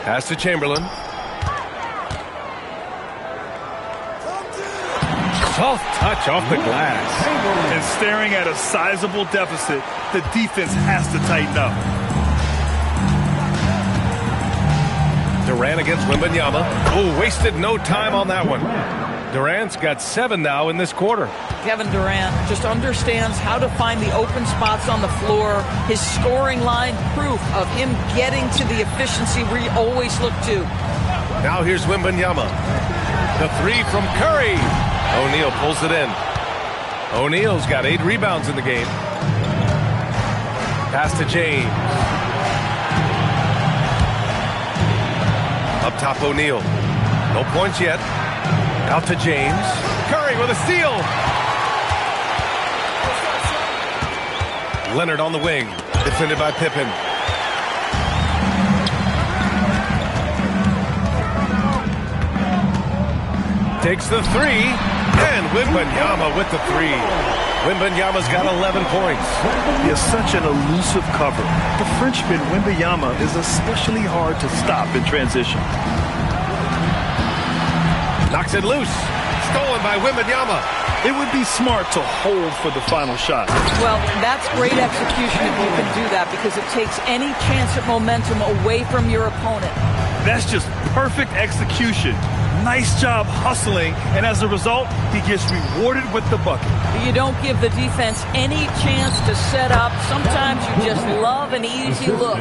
Pass to Chamberlain. Soft touch off the glass. And staring at a sizable deficit, the defense has to tighten up. Durant against Wembanyama. Oh, wasted no time on that one. Durant's got 7 now in this quarter. Kevin Durant just understands how to find the open spots on the floor. His scoring line, proof of him getting to the efficiency we always look to. Now here's Wembanyama. The 3 from Curry. O'Neal pulls it in. O'Neal's got 8 rebounds in the game. Pass to James. Up top, O'Neal. No points yet. Out to James. Curry with a steal. Leonard on the wing. Defended by Pippen. Takes the three. And Wembanyama with the three. Wembanyama's got 11 points. He has such an elusive cover. The Frenchman, Wembanyama, is especially hard to stop in transition. Knocks it loose. Stolen by Wembanyama. It would be smart to hold for the final shot. Well, that's great execution if you can do that, because it takes any chance at momentum away from your opponent. That's just perfect execution. Nice job hustling, and as a result, he gets rewarded with the bucket. You don't give the defense any chance to set up. Sometimes you just love an easy look.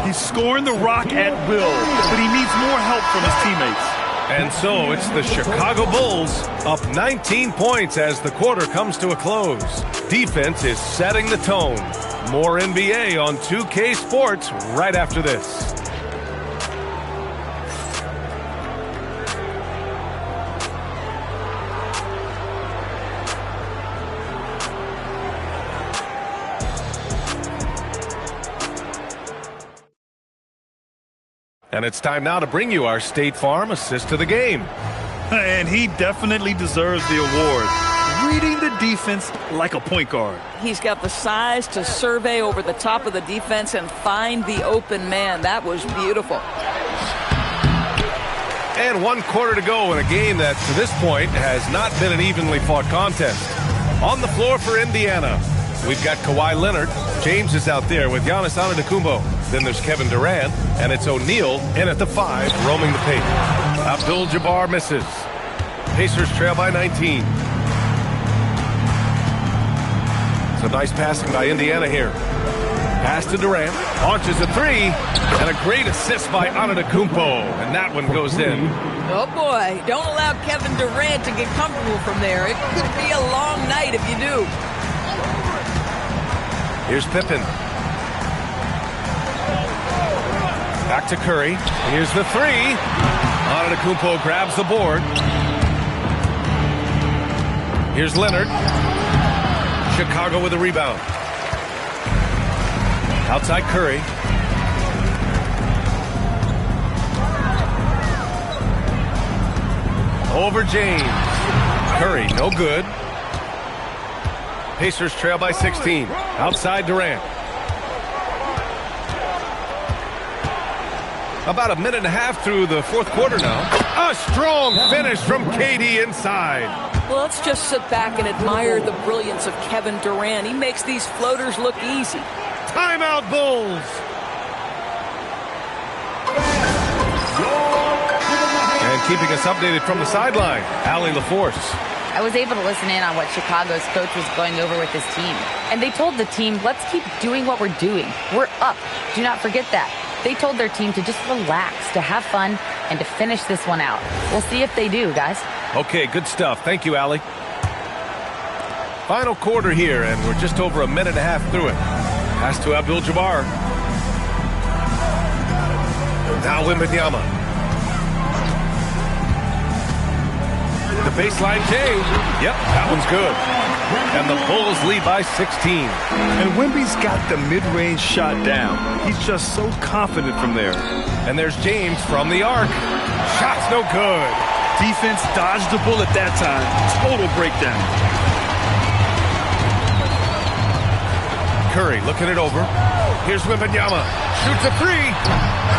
He's scoring the rock at will, but he needs more help from his teammates. And so it's the Chicago Bulls up 19 points as the quarter comes to a close. Defense is setting the tone. More NBA on 2K Sports right after this. And it's time now to bring you our State Farm assist to the game. And he definitely deserves the award. Reading the defense like a point guard. He's got the size to survey over the top of the defense and find the open man. That was beautiful. And 1 quarter to go in a game that, to this point, has not been an evenly fought contest. On the floor for Indiana, we've got Kawhi Leonard. James is out there with Giannis Antetokounmpo. Then there's Kevin Durant, and it's O'Neal in at the 5, roaming the paint. Abdul-Jabbar misses. Pacers trail by 19. So nice passing by Indiana here. Pass to Durant, launches a 3, and a great assist by Antetokounmpo, and that one goes in. Oh boy, don't allow Kevin Durant to get comfortable from there. It could be a long night if you do. Here's Pippen. Back to Curry. Here's the 3. Antetokounmpo grabs the board. Here's Leonard. Chicago with a rebound. Outside Curry. Over James. Curry, no good. Pacers trail by 16. Outside Durant. About a minute and a half through the fourth quarter now. A strong finish from KD inside. Well, let's just sit back and admire the brilliance of Kevin Durant. He makes these floaters look easy. Timeout, Bulls. And keeping us updated from the sideline, Allie LaForce. I was able to listen in on what Chicago's coach was going over with his team. And they told the team, let's keep doing what we're doing. We're up. Do not forget that. They told their team to just relax, to have fun, and to finish this one out. We'll see if they do, guys. Okay, good stuff. Thank you, Allie. Final quarter here, and we're just over a minute and a half through it. Pass to Abdul-Jabbar. Now Wembanyama. The baseline change. Yep, that one's good. And the Bulls lead by 16. And Wemby's got the mid-range shot down. He's just so confident from there. And there's James from the arc. Shot's no good. Defense dodged the bullet that time. Total breakdown. Curry looking it over. Here's Wembanyama. Shoots a 3.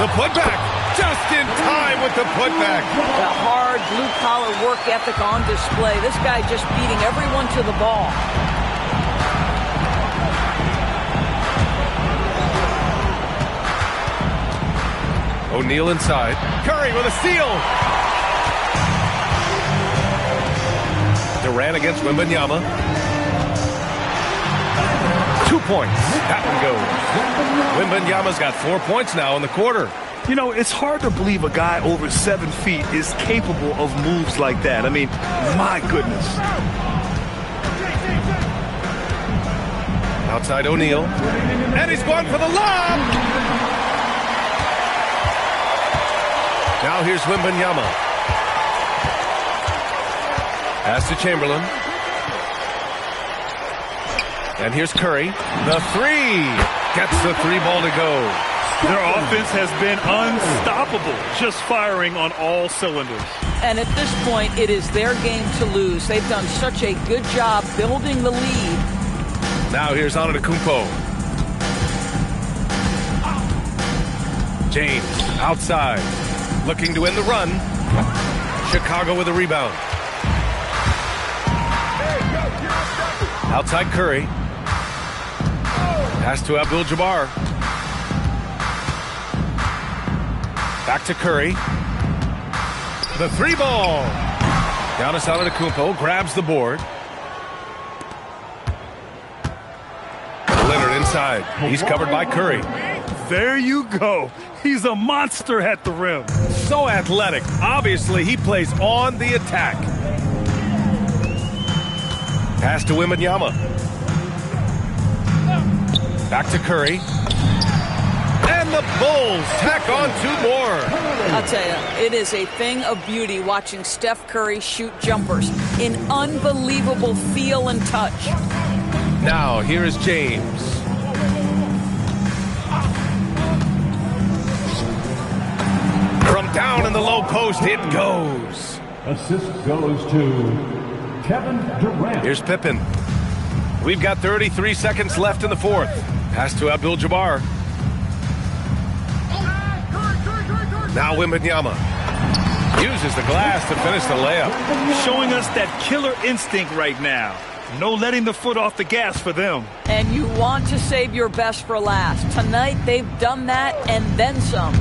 The putback. Just in time with the putback. The hard blue-collar work ethic on display. This guy just beating everyone to the ball. O'Neal inside. Curry with a steal. Durant against Wembanyama. 2 points. That one goes. Wembanyama's got 4 points now in the quarter. You know, it's hard to believe a guy over 7 feet is capable of moves like that. I mean, my goodness. Outside O'Neal. And he's going for the lob. Now here's Wembanyama. Pass to Chamberlain. And here's Curry. The three. Gets the three ball to go. Their offense has been unstoppable, just firing on all cylinders. And at this point, it is their game to lose. They've done such a good job building the lead. Now here's Antetokounmpo. James outside, looking to win the run. Chicago with a rebound. Outside Curry. Pass to Abdul-Jabbar. Back to Curry. The three ball. Giannis Antetokounmpo grabs the board. Leonard inside. He's covered by Curry. There you go. He's a monster at the rim. So athletic. Obviously, he plays on the attack. Pass to Wembanyama. Back to Curry. And the Bulls tack on two more. I'll tell you, it is a thing of beauty watching Steph Curry shoot jumpers in unbelievable feel and touch. Now, here is James. From down in the low post, it goes. Assist goes to Kevin Durant. Here's Pippen. We've got 33 seconds left in the fourth. Pass to Abdul-Jabbar. Now Wembanyama uses the glass to finish the layup. Showing us that killer instinct right now. No letting the foot off the gas for them. And you want to save your best for last. Tonight, they've done that and then some.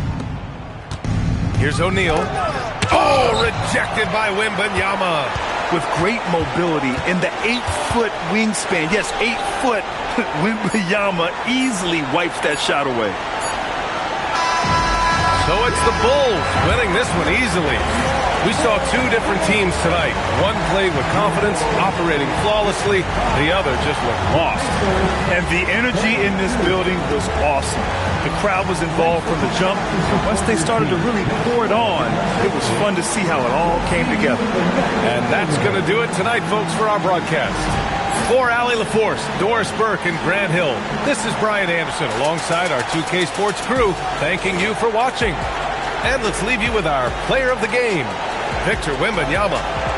Here's O'Neal. Oh, rejected by Wembanyama. With great mobility in the 8-foot wingspan. Yes, 8 foot. Wembanyama easily wipes that shot away. So it's the Bulls winning this one easily. We saw two different teams tonight. One played with confidence, operating flawlessly. The other just looked lost. And the energy in this building was awesome. The crowd was involved from the jump. Once they started to really pour it on, it was fun to see how it all came together. And that's going to do it tonight, folks, for our broadcast. For Allie LaForce, Doris Burke, and Grant Hill, this is Brian Anderson alongside our 2K Sports crew, thanking you for watching. And let's leave you with our player of the game, Victor Wembanyama.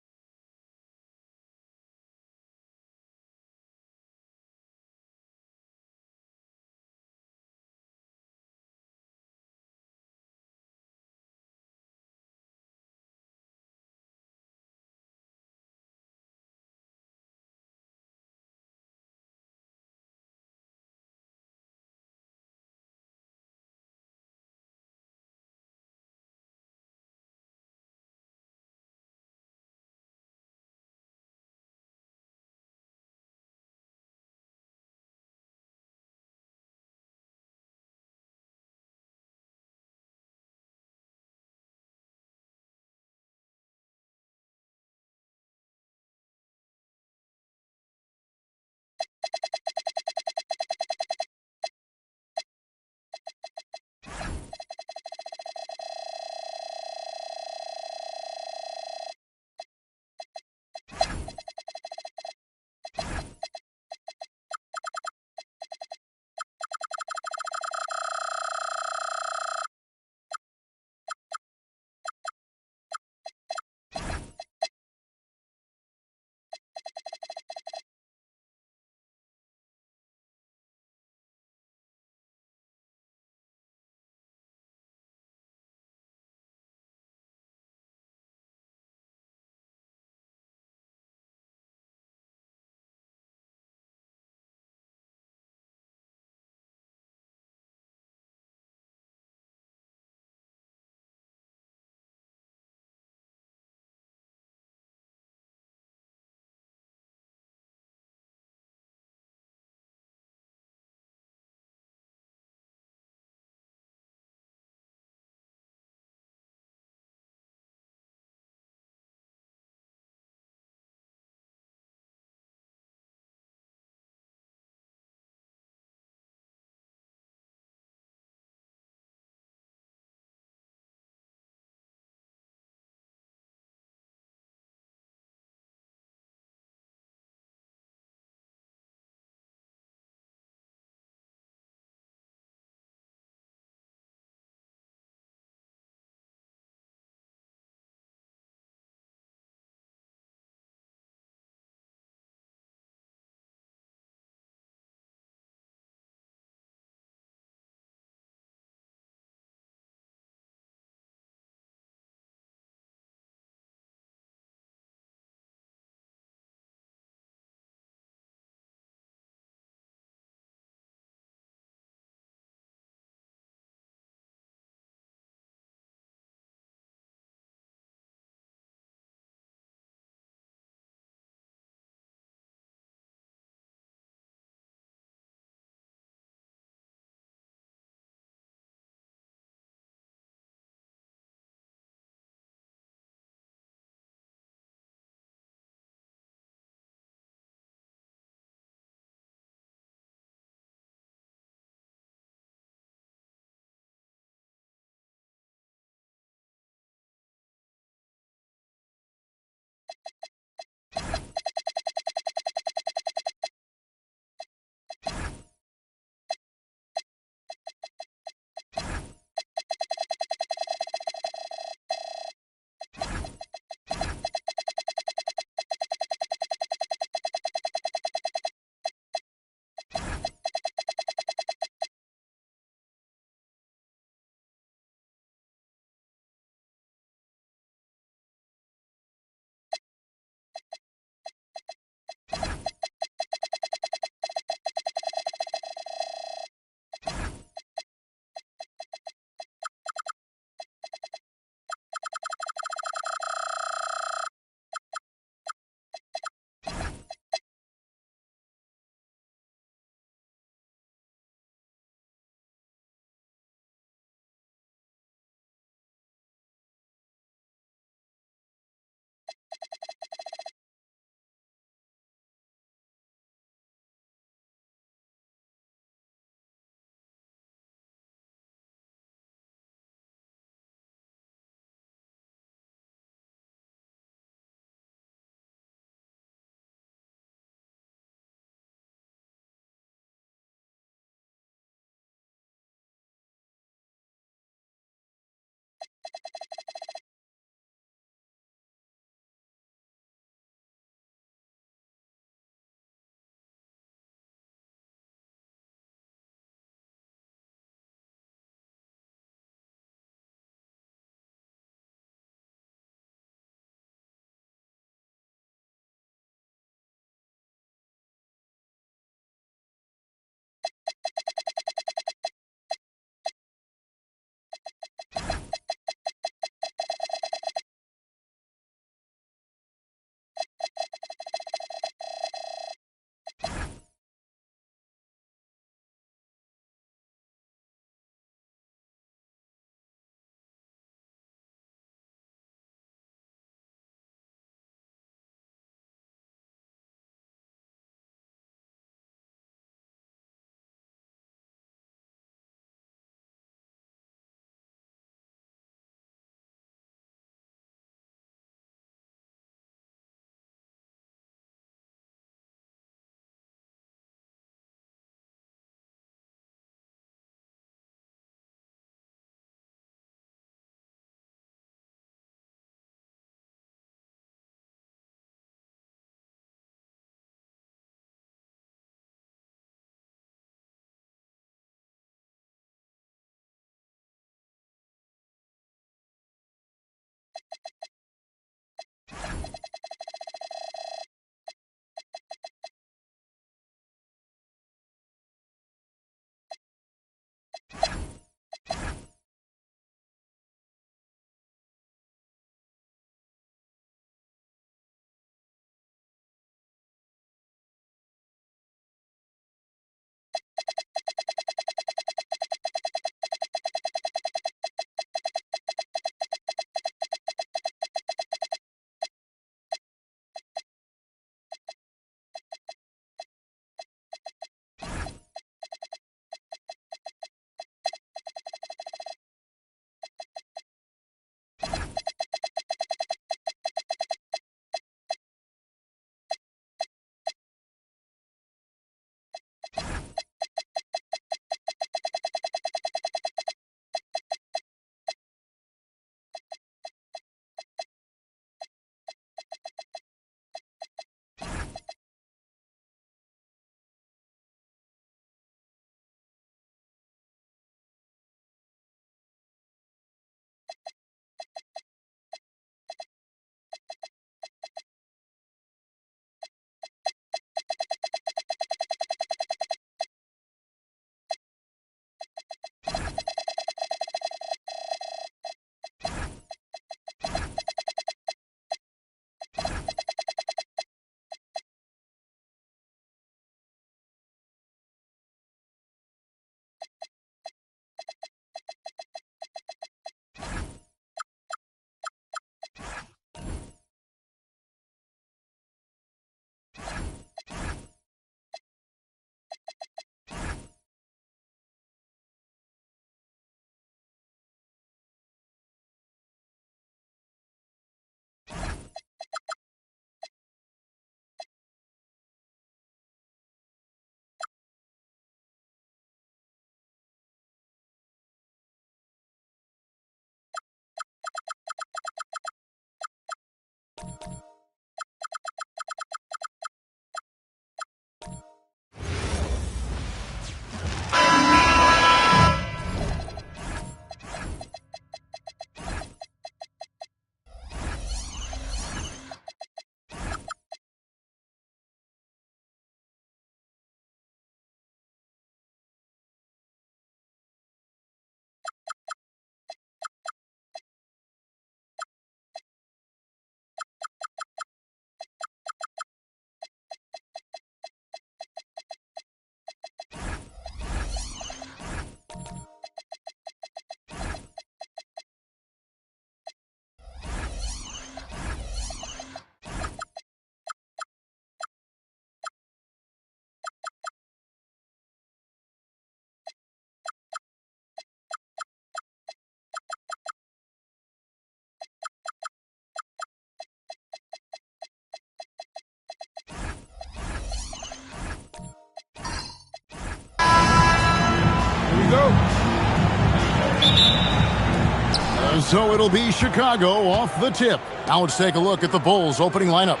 So it'll be Chicago off the tip. Now let's take a look at the Bulls' opening lineup.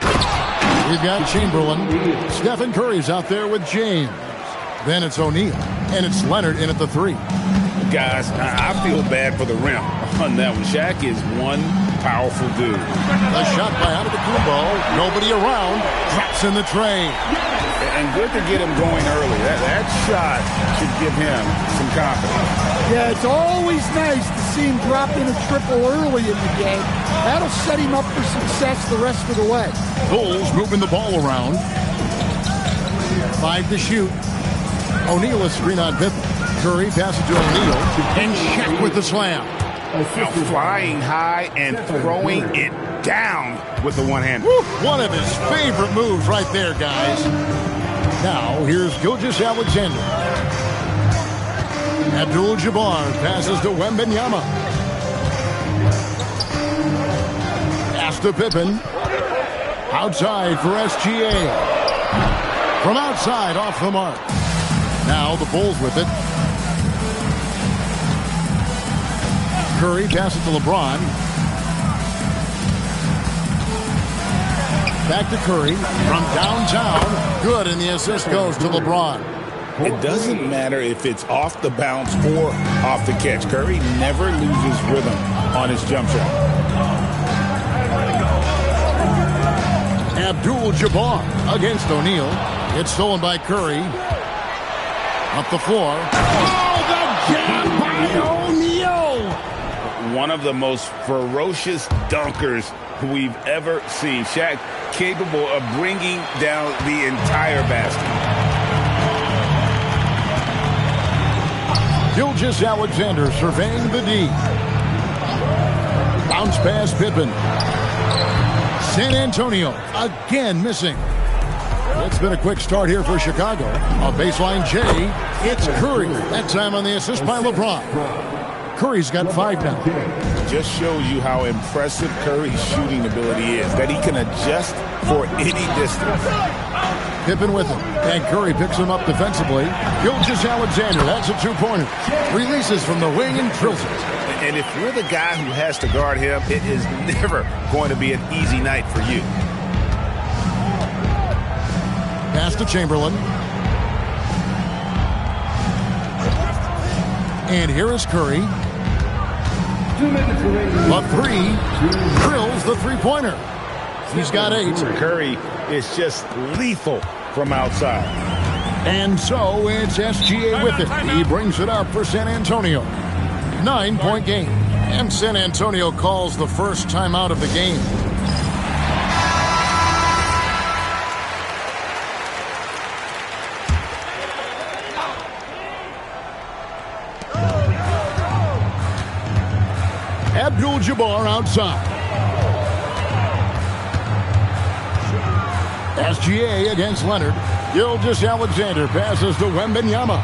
We've got Chamberlain. Stephen Curry's out there with James. Then it's O'Neal. And it's Leonard in at the 3. Guys, I feel bad for the rim on that one. Shaq is one powerful dude. A shot by Antetokounmpo. Nobody around. Drops in the tray. And good to get him going early. That shot should give him some confidence. Yeah, it's always nice to see him drop in a triple early in the game. That'll set him up for success the rest of the way. Bulls moving the ball around. 5 to shoot. O'Neal is screen on Pippen. Curry passes to O'Neal. And Shaq with the slam. Flying high and throwing it down with the one-hand. One of his favorite moves right there, guys. Now, here's Gilgeous-Alexander. Abdul-Jabbar passes to Wembanyama. Pass to Pippen. Outside for SGA. From outside, off the mark. Now the Bulls with it. Curry passes to LeBron. Back to Curry from downtown. Good, and the assist goes to LeBron. It doesn't matter if it's off the bounce or off the catch. Curry never loses rhythm on his jump shot. Abdul-Jabbar against O'Neal. It's stolen by Curry. Up the floor. Oh, the jam by O'Neal! One of the most ferocious dunkers we've ever seen. Shaq capable of bringing down the entire basket. Gilgeous-Alexander surveying the D. Bounce pass Pippen. San Antonio again missing. It's been a quick start here for Chicago. A baseline J. It's Curry. That time on the assist by LeBron. Curry's got 5 now. Just shows you how impressive Curry's shooting ability is, that he can adjust for any distance. Pippen with him. And Curry picks him up defensively. Gilgeous-Alexander, that's a 2-pointer. Releases from the wing and drills it. And if you're the guy who has to guard him, it is never going to be an easy night for you. Pass to Chamberlain. And here is Curry. A 3. Drills the 3-pointer. He's got 8. Curry is just lethal from outside. And so it's SGA with it. He brings it up for San Antonio. 9-point game. And San Antonio calls the first timeout of the game. Abdul-Jabbar outside. SGA against Leonard. Gilgeous-Alexander passes to Wembanyama.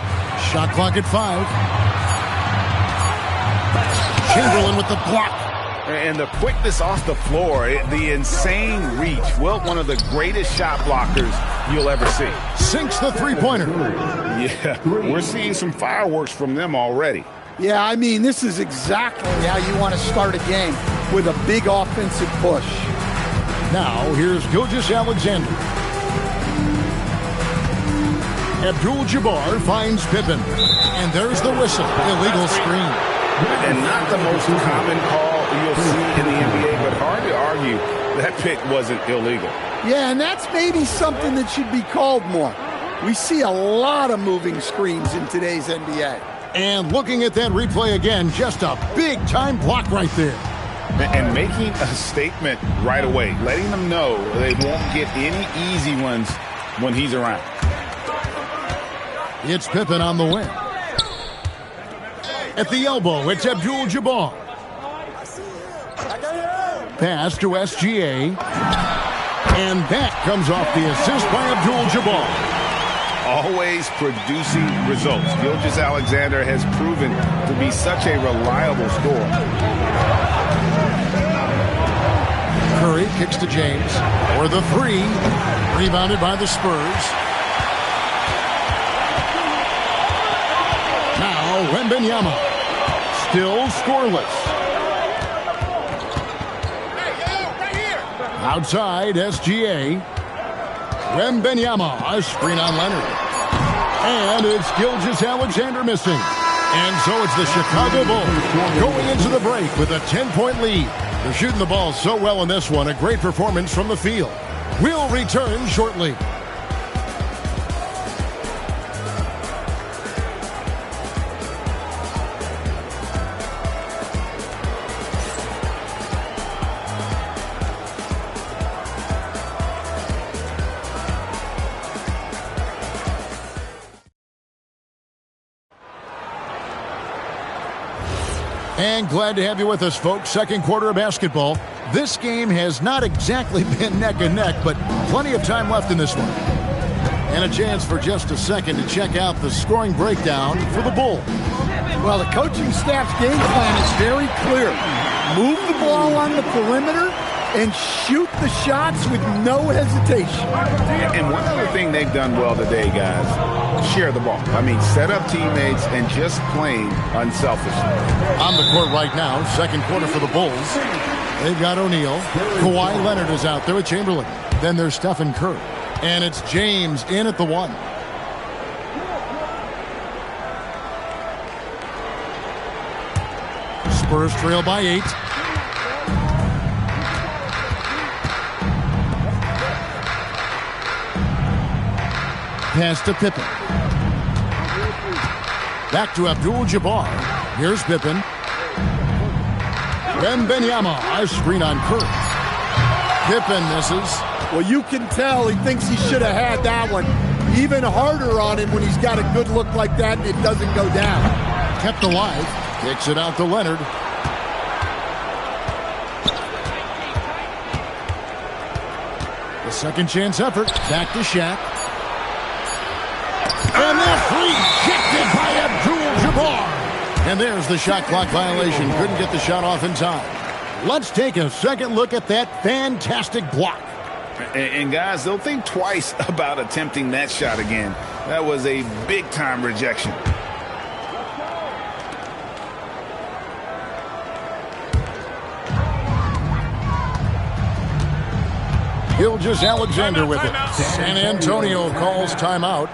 Shot clock at 5. Chamberlain with the block. And the quickness off the floor, the insane reach. Well, one of the greatest shot blockers you'll ever see. Sinks the 3-pointer. Yeah, we're seeing some fireworks from them already. Yeah, I mean, this is exactly how you want to start a game, with a big offensive push. Now, here's Gilgeous-Alexander. Abdul-Jabbar finds Pippen. And there's the whistle. Illegal screen. And not the most common call you'll see in the NBA, but hard to argue that pick wasn't illegal. Yeah, and that's maybe something that should be called more. We see a lot of moving screens in today's NBA. And looking at that replay again, just a big-time block right there. And making a statement right away, letting them know they won't get any easy ones when he's around. It's Pippen on the wing. At the elbow, it's Abdul-Jabbar. Pass to SGA. And that comes off the assist by Abdul-Jabbar. Always producing results. Gilgeous-Alexander has proven to be such a reliable scorer. Curry kicks to James for the 3. Rebounded by the Spurs. Now Wembanyama. Still scoreless. Outside, SGA. Wembanyama, a screen on Leonard. And it's Gilgeous-Alexander missing. And so it's the Chicago Bulls going into the break with a 10-point lead. They're shooting the ball so well in this one. A great performance from the field. We'll return shortly. And glad to have you with us, folks. Second quarter of basketball. This game has not exactly been neck and neck, but plenty of time left in this one. And a chance for just a second to check out the scoring breakdown for the Bulls. Well, the coaching staff's game plan is very clear. Move the ball on the perimeter and shoot the shots with no hesitation. And one other thing they've done well today, guys, share the ball. I mean, set up teammates and just playing unselfishly. On the court right now, second quarter for the Bulls. They've got O'Neal. Kawhi Leonard is out there with Chamberlain. Then there's Stephen Curry. And it's James in at the 1. Spurs trail by 8. Pass to Pippen. Back to Abdul-Jabbar. Here's Pippen. Wembanyama, a screen on Curry. Pippen misses. Well, you can tell he thinks he should have had that one. Even harder on him when he's got a good look like that and it doesn't go down. Kept alive. Kicks it out to Leonard. The second chance effort. Back to Shaq. And that's rejected by Abdul-Jabbar. And there's the shot clock violation. Couldn't get the shot off in time. Let's take a second look at that fantastic block. And guys, they'll think twice about attempting that shot again. That was a big-time rejection. Gilgeous-Alexander with it. San Antonio calls timeout.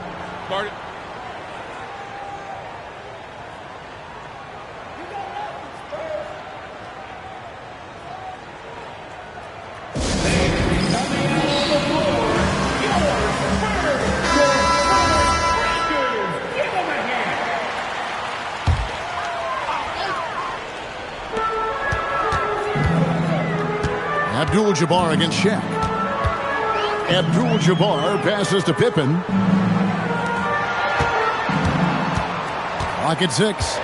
Abdul-Jabbar against Shaq. Abdul-Jabbar passes to Pippen. Clock at 6.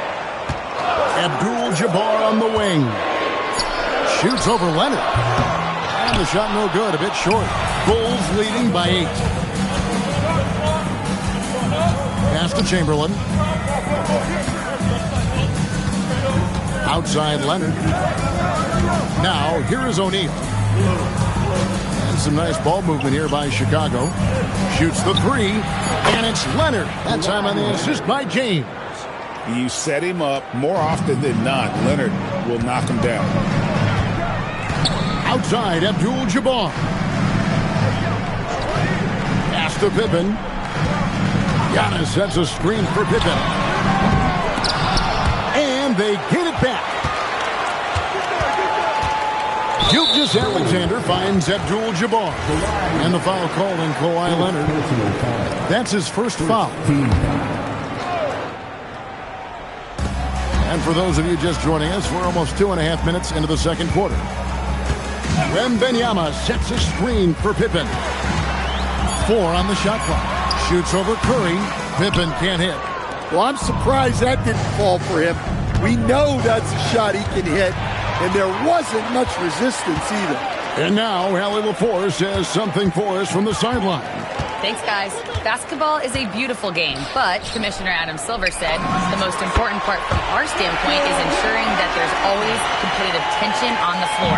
Abdul-Jabbar on the wing. Shoots over Leonard. And the shot no good, a bit short. Bulls leading by 8. Pass to Chamberlain. Outside Leonard. Now, here is O'Neal. And some nice ball movement here by Chicago. Shoots the 3, and it's Leonard. That time on the assist by James. You set him up more often than not. Leonard will knock him down. Outside, Abdul-Jabbar. Pass to Pippen. Giannis sets a screen for Pippen. And they get it back. Gilgeous-Alexander finds Abdul-Jabbar. And the foul called on Kawhi Leonard. That's his first foul. And for those of you just joining us, we're almost 2.5 minutes into the second quarter. Wembanyama sets a screen for Pippen. 4 on the shot clock. Shoots over Curry. Pippen can't hit. Well, I'm surprised that didn't fall for him. We know that's a shot he can hit, and there wasn't much resistance either. And now, Allie LaForce has something for us from the sideline. Thanks, guys. Basketball is a beautiful game, but Commissioner Adam Silver said the most important part from our standpoint is ensuring that there's always competitive tension on the floor.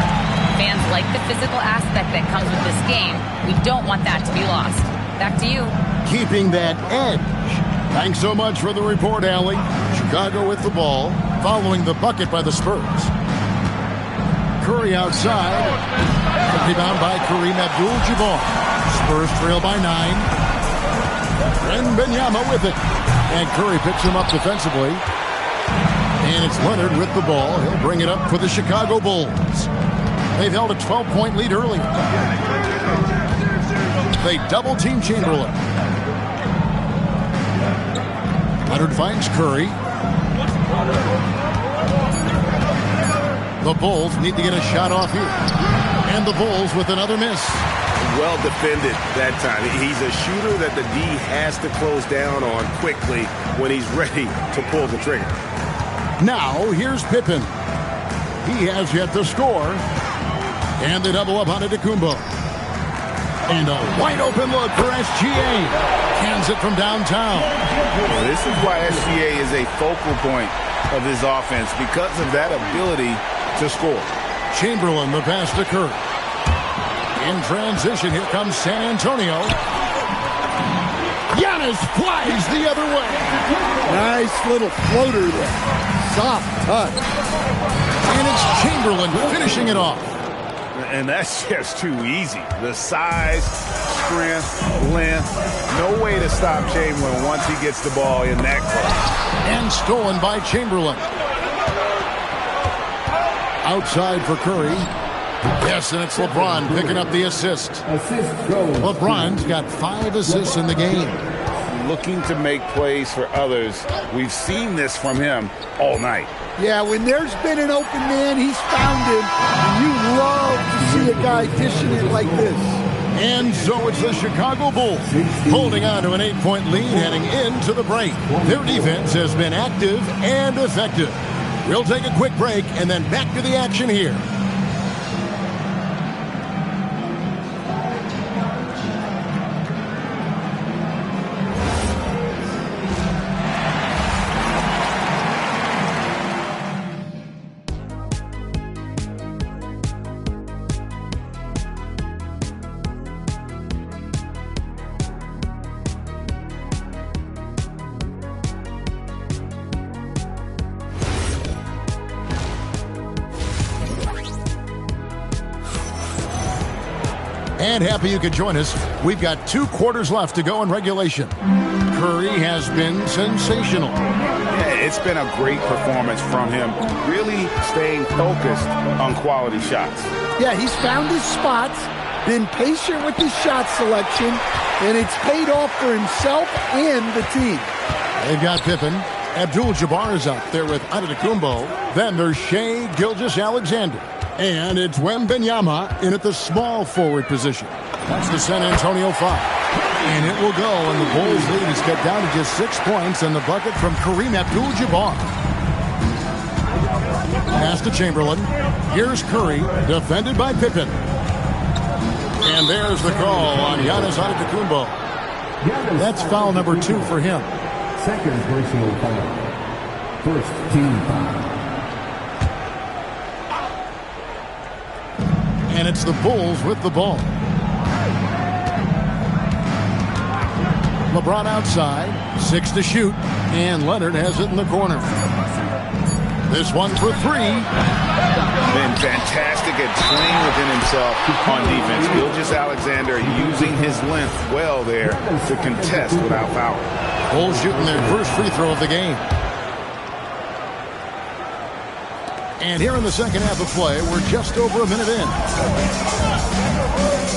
Fans like the physical aspect that comes with this game. We don't want that to be lost. Back to you. Keeping that edge. Thanks so much for the report, Allie. Chicago with the ball, following the bucket by the Spurs. Curry outside. Rebound by Kareem Abdul-Jabbar. Spurs trail by 9. And Wembanyama with it. And Curry picks him up defensively. And it's Leonard with the ball. He'll bring it up for the Chicago Bulls. They've held a 12-point lead early. They double-team Chamberlain. Leonard finds Curry. The Bulls need to get a shot off here. And the Bulls with another miss. Well defended that time. He's a shooter that the D has to close down on quickly when he's ready to pull the trigger. Now, here's Pippen. He has yet to score. And they double up on Antetokounmpo. And a wide-open look for SGA. Cans it from downtown. Well, this is why SGA is a focal point of this offense, because of that ability to score. Chamberlain, the pass to Curry. In transition, here comes San Antonio. Giannis flies the other way. Nice little floater there. Soft touch. And it's Chamberlain finishing it off. And that's just too easy. The size, strength, length. No way to stop Chamberlain once he gets the ball in that close. And stolen by Chamberlain. Outside for Curry. Yes, and it's LeBron picking up the assist. LeBron's got 5 assists in the game. Looking to make plays for others. We've seen this from him all night. Yeah, when there's been an open man, he's found him. And you love to see a guy dishing it like this. And so it's the Chicago Bulls holding on to an 8-point lead heading into the break. Their defense has been active and effective. We'll take a quick break and then back to the action here. And happy you could join us. We've got 2 quarters left to go in regulation. Curry has been sensational. Yeah, it's been a great performance from him. Really staying focused on quality shots. Yeah, he's found his spots, been patient with his shot selection, and it's paid off for himself and the team. They've got Pippen. Abdul-Jabbar is up there with Antetokounmpo. Then there's Shai Gilgeous-Alexander. And it's Wembanyama in at the small forward position. That's the San Antonio 5. And it will go, and the Bulls lead is cut down to just 6 points, and the bucket from Kareem Abdul-Jabbar. Pass to Chamberlain. Here's Curry, defended by Pippen. And there's the call on Giannis Antetokounmpo. That's foul number 2 for him. Second personal foul. First team foul. And it's the Bulls with the ball. LeBron outside, 6 to shoot, and Leonard has it in the corner. This one for 3. Been fantastic at playing within himself on defense. Gilgeous-Alexander using his length well there to contest without foul. Bulls shooting their first free throw of the game. And here in the second half of play, we're just over a minute in.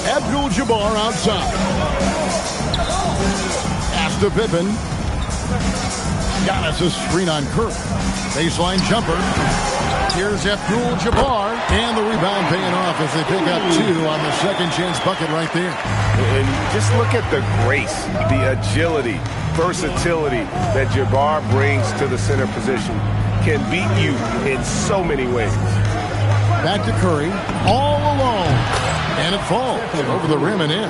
Abdul-Jabbar outside. Pass to Pippen. Giannis a screen on Curry. Baseline jumper. Here's Abdul-Jabbar. And the rebound paying off as they pick up 2 on the second chance bucket right there. And just look at the grace, the agility, versatility that Jabbar brings to the center position. Can beat you in so many ways. Back to Curry, all alone. And it falls over the rim and in.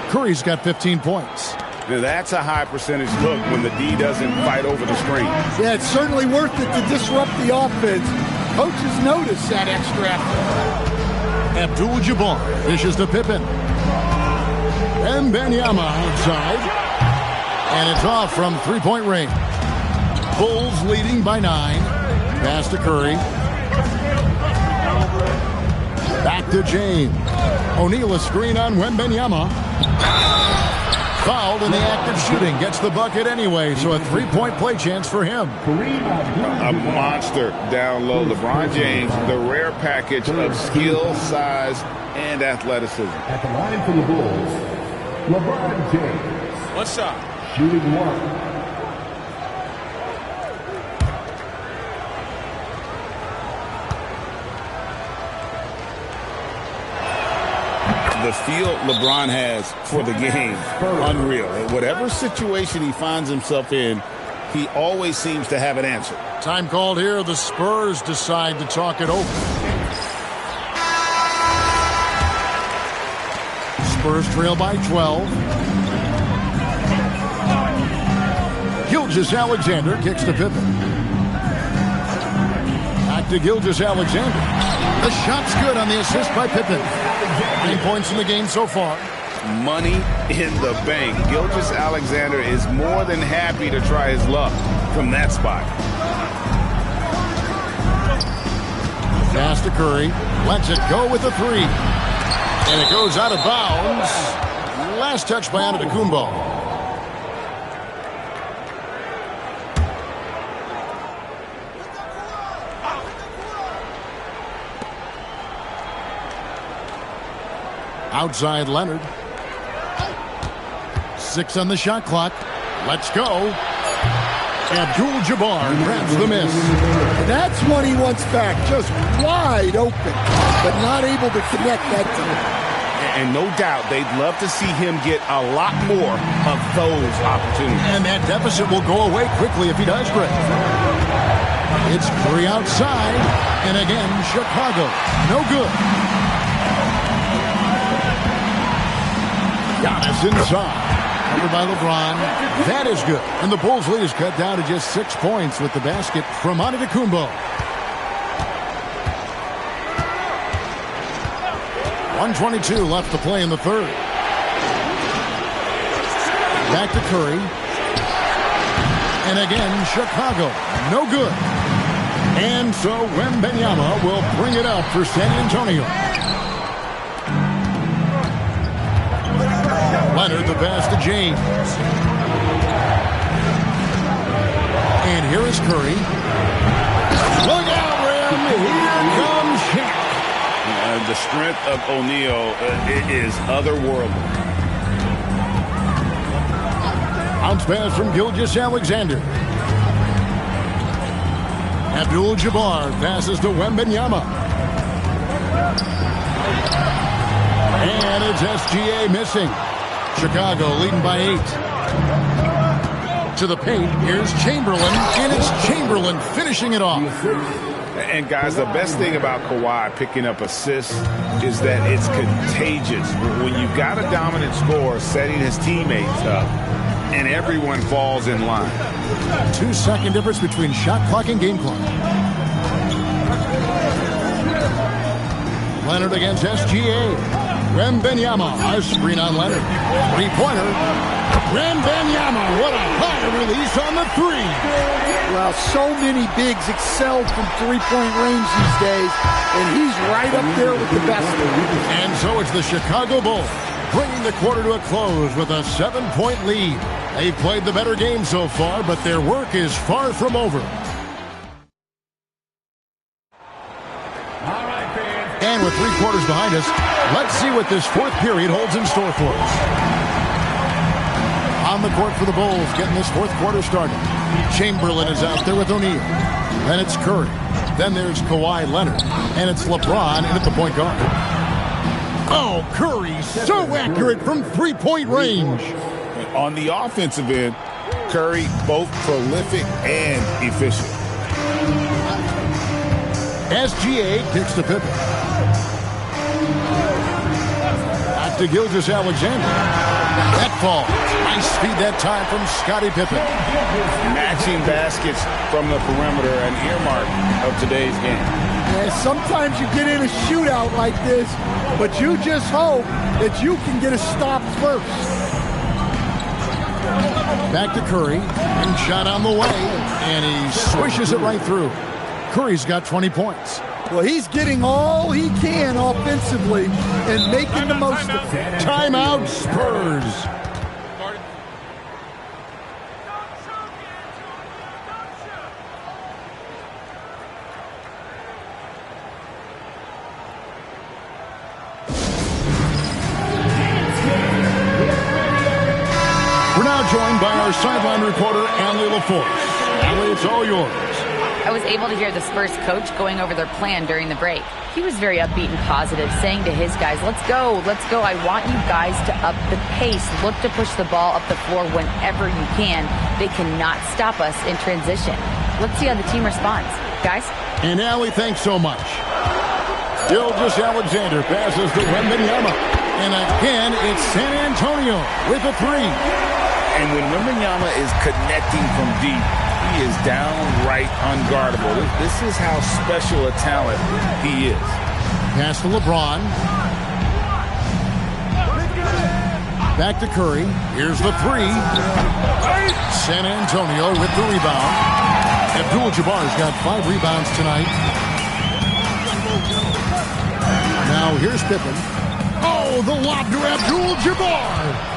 Curry's got 15 points. Now that's a high percentage look when the D doesn't fight over the screen. Yeah, it's certainly worth it to disrupt the offense. Coaches notice that extra effort. Abdul-Jabbar dishes to Pippen. And Wembanyama outside. And it's off from 3-point range. Bulls leading by 9. Pass to Curry. Back to James. O'Neal a screen on Wembanyama. Fouled in the act of shooting. Gets the bucket anyway, so a three-point play chance for him. A monster down low. LeBron James, the rare package of skill, size, and athleticism. At the line for the Bulls, LeBron James. One shot. Shooting one. The feel LeBron has for the game, unreal. Whatever situation he finds himself in, he always seems to have an answer. Time called here. The Spurs decide to talk it over. Spurs trail by 12. Gilgeous-Alexander kicks to Pippen. Back to Gilgeous-Alexander. The shot's good on the assist by Pippen. 9 points in the game so far. Money in the bank. Gilgeous-Alexander is more than happy to try his luck from that spot. Pass to Curry. Lets it go with a three. And it goes out of bounds. Last touch by Antetokounmpo. Outside Leonard. 6 on the shot clock. Let's go. Abdul-Jabbar grabs the miss. That's one he wants back, just wide open, but not able to connect that time. And no doubt they'd love to see him get a lot more of those opportunities. And that deficit will go away quickly if he does, Greg. It's Curry outside. And again, Chicago. No good. Giannis inside. Covered by LeBron. That is good. And the Bulls' lead is cut down to just 6 points with the basket from Antetokounmpo. 1:22 left to play in the third. Back to Curry. And again, Chicago. No good. And so Wembanyama will bring it up for San Antonio. Leonard the pass to James. And here is Curry. Look out, Rim. Here comes Shaq. The strength of O'Neal is otherworldly. Bounce pass from Gilgeous-Alexander. Abdul-Jabbar passes to Wembanyama. And it's SGA missing. Chicago leading by 8. To the paint, here's Chamberlain, and it's Chamberlain finishing it off. And guys, the best thing about Kawhi picking up assists is that it's contagious. When you've got a dominant scorer setting his teammates up, and everyone falls in line. 2-second difference between shot clock and game clock. Leonard against SGA. Wembanyama, a screen on Leonard. Three-pointer. Wembanyama, what a high release on the three. Well, so many bigs excel from three-point range these days, and he's right up there with the best. And so it's the Chicago Bulls bringing the quarter to a close with a 7-point lead. They've played the better game so far, but their work is far from over. And with 3 quarters behind us, let's see what this fourth period holds in store for us. On the court for the Bulls, getting this fourth quarter started. Chamberlain is out there with O'Neal. Then it's Curry. Then there's Kawhi Leonard. And it's LeBron in at the point guard. Oh, Curry, so accurate from three-point range. On the offensive end, Curry both prolific and efficient. SGA kicks to Pippen. Back to Gilgeous-Alexander. That fall. Nice speed that time from Scottie Pippen. Matching baskets from the perimeter, an earmark of today's game. Yeah, sometimes you get in a shootout like this, but you just hope that you can get a stop first. Back to Curry. And shot on the way. And he swishes it right through. Curry's got 20 points. Well, he's getting all he can offensively and making the most of it. Timeout, Spurs. We're now joined by our sideline reporter, Allie LaForce. Allie, it's all yours. I was able to hear the Spurs coach going over their plan during the break. He was very upbeat and positive, saying to his guys, let's go. I want you guys to up the pace. Look to push the ball up the floor whenever you can. They cannot stop us in transition. Let's see how the team responds. Guys? And Allie, thanks so much. Gilgeous-Alexander passes to Wembanyama. And again, it's San Antonio with a three. And when Wembanyama is connecting from deep, he is downright unguardable. This is how special a talent he is. Pass to LeBron. Back to Curry. Here's the three. San Antonio with the rebound. Abdul-Jabbar's got 5 rebounds tonight. Now here's Pippen. Oh, the lob to Abdul-Jabbar.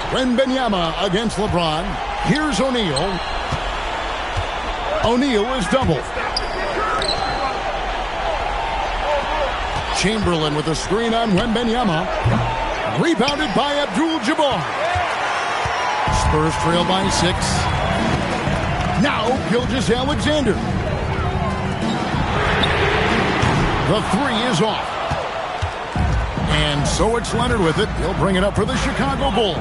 Wembanyama against LeBron. Here's O'Neal. O'Neal is doubled. Chamberlain with a screen on Wembanyama. Rebounded by Abdul-Jabbar. Spurs trail by 6. Now Gilgeous-Alexander. The three is off. And so it's Leonard with it. He'll bring it up for the Chicago Bulls.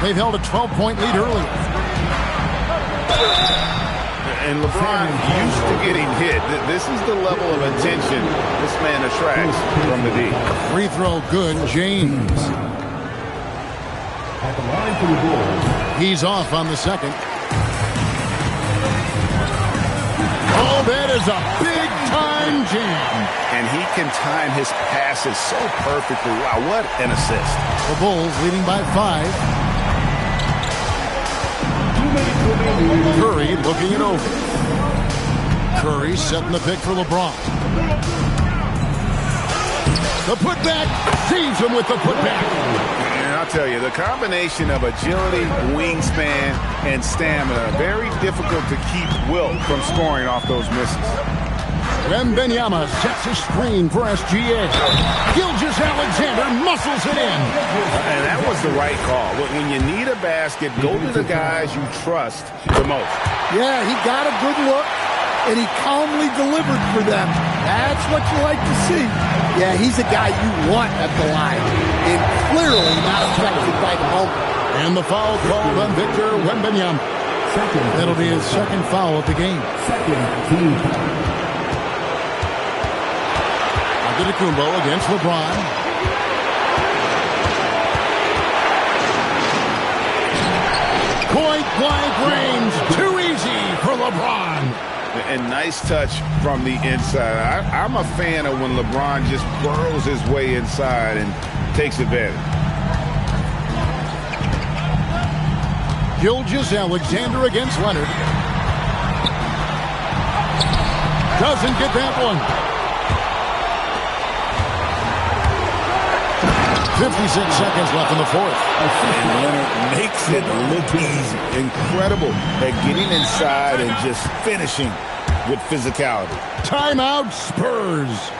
They've held a 12-point lead early. And LeBron used to getting hit. This is the level of attention this man attracts from the D. Free throw good, James. At the line for the Bulls. He's off on the second. Oh, that is a big-time jam. And he can time his passes so perfectly. Wow, what an assist. The Bulls leading by 5. Curry looking it over. Curry setting the pick for LeBron. The putback. Sees him with the putback. And I'll tell you, the combination of agility, wingspan, and stamina, very difficult to keep Wilt from scoring off those misses. Wembanyama sets a screen for SGA. Gilgeous-Alexander muscles it in. And that was the right call. When you need a basket, go to the guys you trust the most. Yeah, he got a good look, and he calmly delivered for them. That's what you like to see. Yeah, he's a guy you want at the line, and clearly not affected by the moment. And the foul called on Victor Wembanyama. That'll be his second foul of the game. Antetokounmpo against LeBron. Point blank range, too easy for LeBron. And nice touch from the inside. I'm a fan of when LeBron just burrows his way inside and takes advantage. Gilgeous-Alexander against Leonard. Doesn't get that one. 56 seconds left in the fourth. And Leonard makes it look easy. Incredible at getting inside and just finishing with physicality. Timeout, Spurs.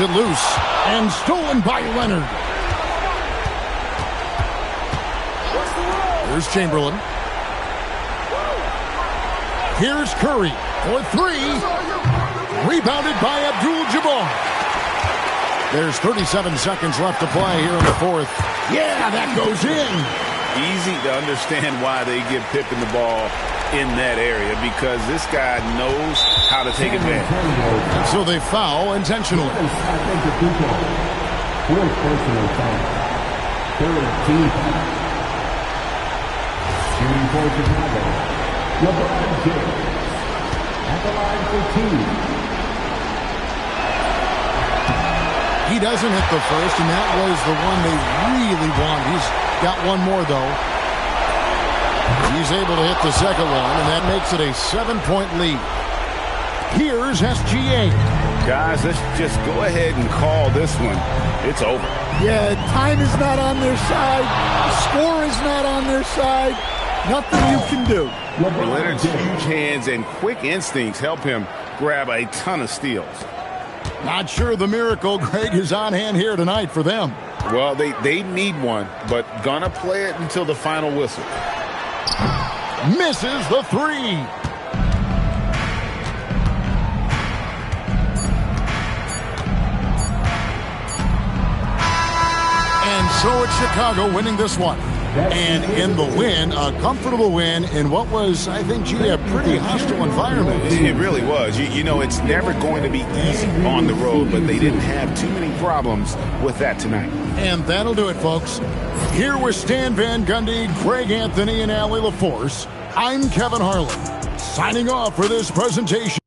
It loose and stolen by Leonard. Here's Chamberlain. Here's Curry for 3. Rebounded by Abdul-Jabbar. There's 37 seconds left to play here in the fourth. Yeah, that goes in. Easy to understand why they give Pippen the ball in that area, because this guy knows how to take advantage. And so they foul intentionally. Shooting for Chicago, LeBron James at the line for two. He doesn't hit the first, and that was the one they really want. He's got one more, though. He's able to hit the second one, and that makes it a 7-point lead. Here's SGA. Guys, let's just go ahead and call this one. It's over. Yeah, time is not on their side. The score is not on their side. Nothing you can do. Leonard's huge hands and quick instincts help him grab a ton of steals. Not sure the miracle, Greg, is on hand here tonight for them. Well, they need one, but gonna play it until the final whistle. Misses the three. And so it's Chicago winning this one. And in the win, a comfortable win in what was, I think, a pretty hostile environment. It really was. You know, it's never going to be easy on the road, but they didn't have too many problems with that tonight. And that'll do it, folks. Here with Stan Van Gundy, Greg Anthony, and Allie LaForce, I'm Kevin Harlan, signing off for this presentation.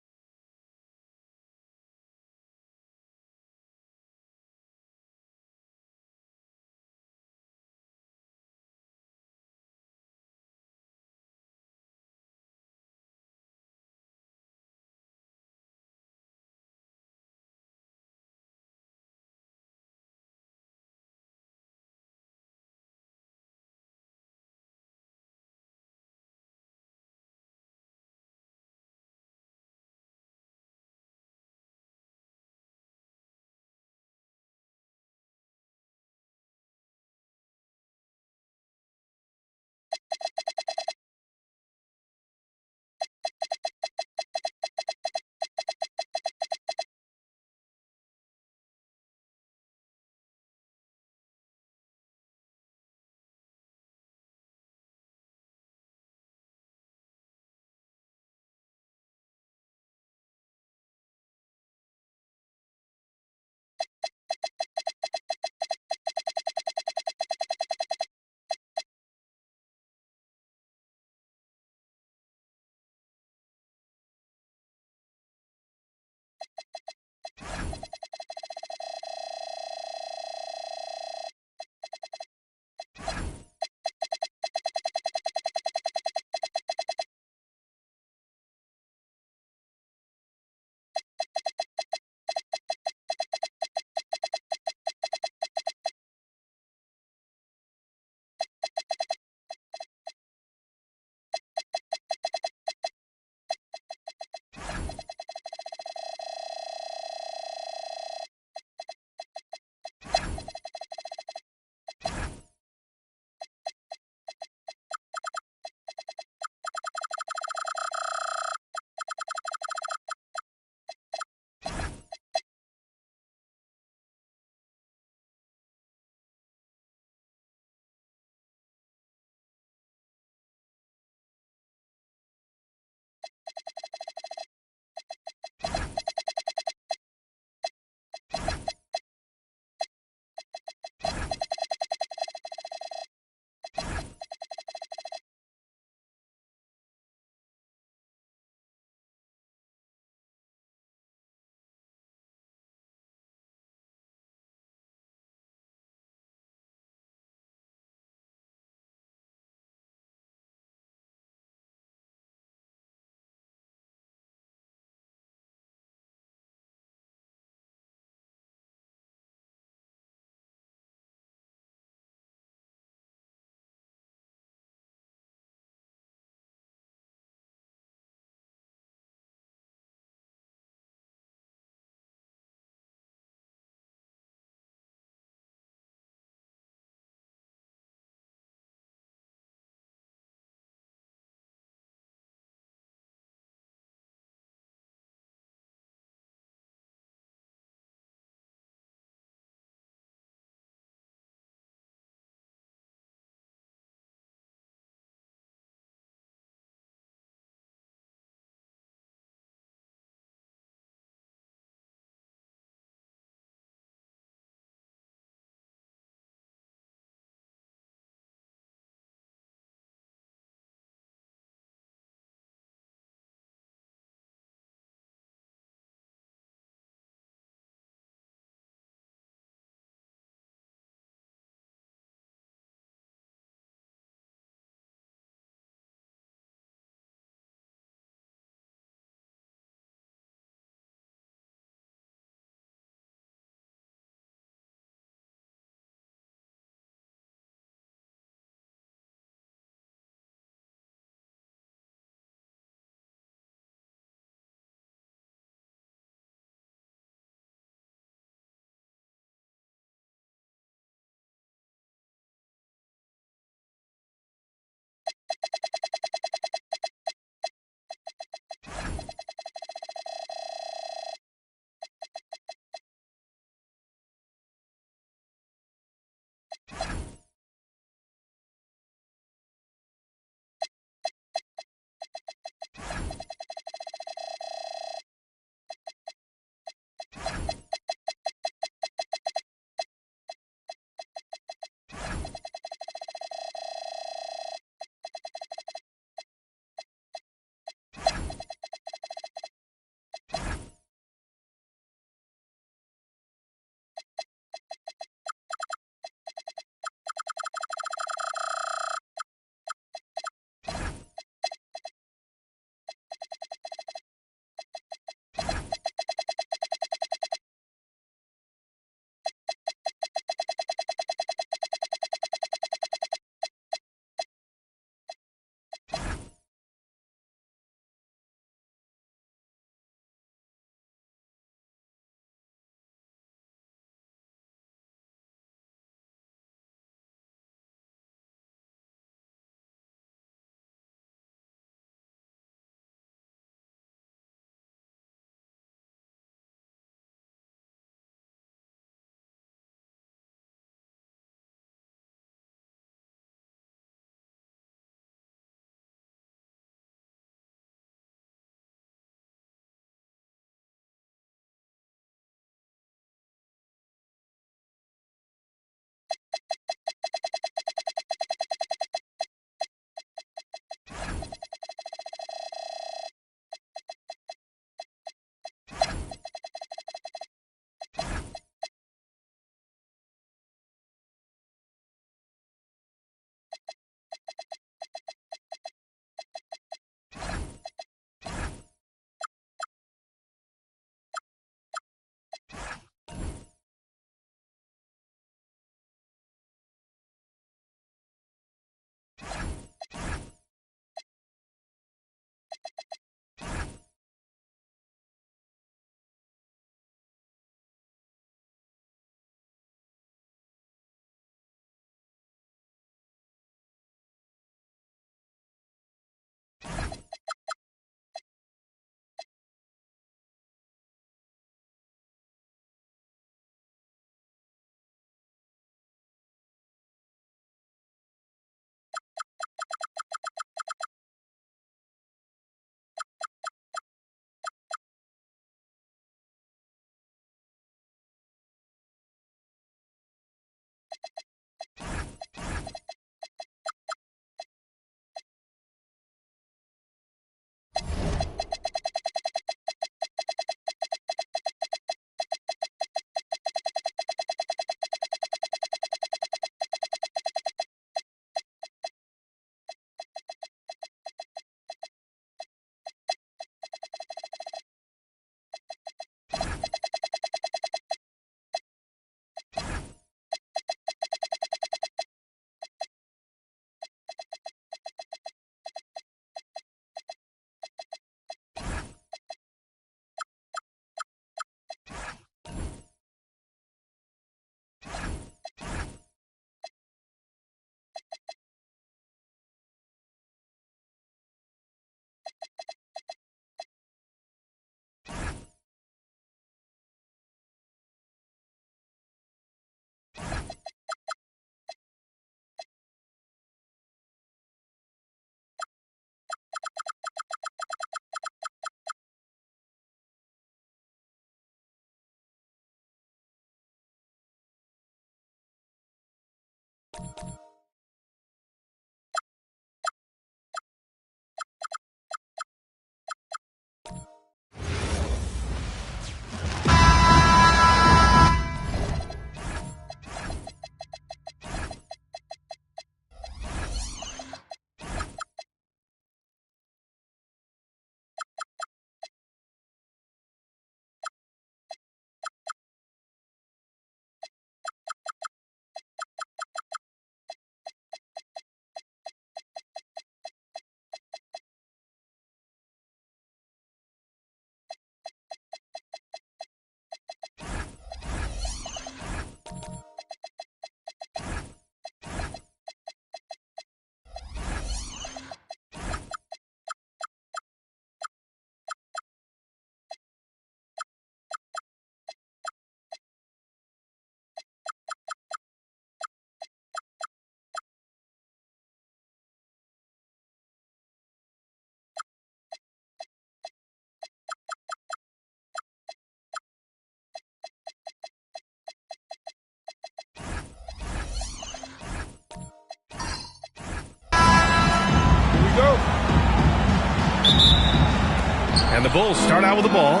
And the Bulls start out with the ball.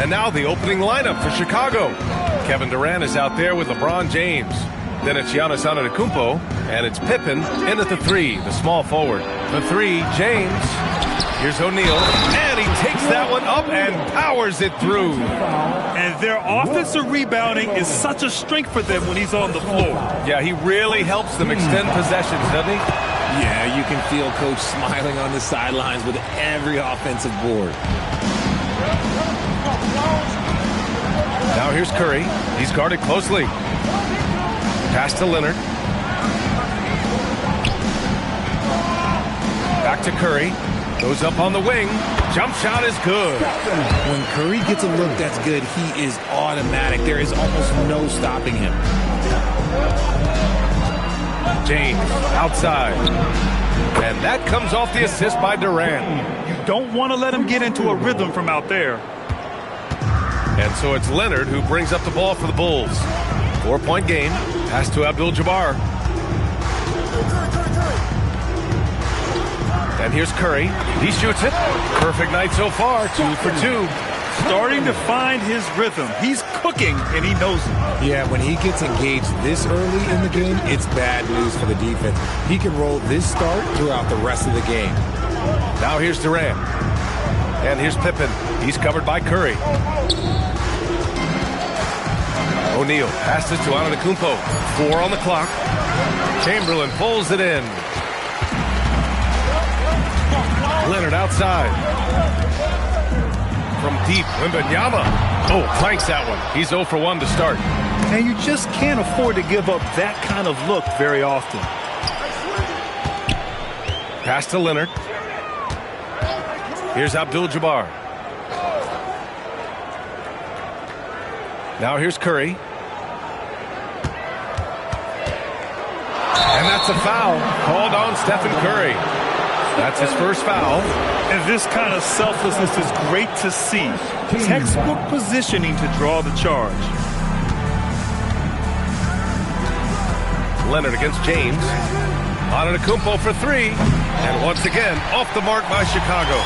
And now the opening lineup for Chicago. Kevin Durant is out there with LeBron James. Then it's Giannis Antetokounmpo, and it's Pippen in at the 3, the small forward. The 3, James. Here's O'Neal, and he takes that one up and powers it through. And their offensive rebounding is such a strength for them when he's on the floor. Yeah, he really helps them extend possessions, doesn't he? Yeah, you can feel Coach smiling on the sidelines with every offensive board. Now here's Curry. He's guarded closely. Pass to Leonard. Back to Curry. Goes up on the wing. Jump shot is good. When Curry gets a look that's good, he is automatic. There is almost no stopping him. James outside. And that comes off the assist by Durant. You don't want to let him get into a rhythm from out there. And so it's Leonard who brings up the ball for the Bulls. 4-point game. Pass to Abdul-Jabbar. And here's Curry. He shoots it. Perfect night so far. 2 for 2. Starting to find his rhythm. He's cooking, and he knows it. Yeah, when he gets engaged this early in the game, it's bad news for the defense. He can roll this start throughout the rest of the game. Now here's Durant. And here's Pippen. He's covered by Curry. O'Neal passes to Antetokounmpo. 4 on the clock. Chamberlain pulls it in. Leonard outside. From deep, Wembanyama. Oh, clanks that one. He's 0 for 1 to start. And you just can't afford to give up that kind of look very often. Pass to Leonard. Here's Abdul-Jabbar. Now here's Curry. And that's a foul called on Stephen Curry. That's his first foul. And this kind of selflessness is great to see. Textbook positioning to draw the charge. Leonard against James. Antetokounmpo for 3. And once again, off the mark by Chicago.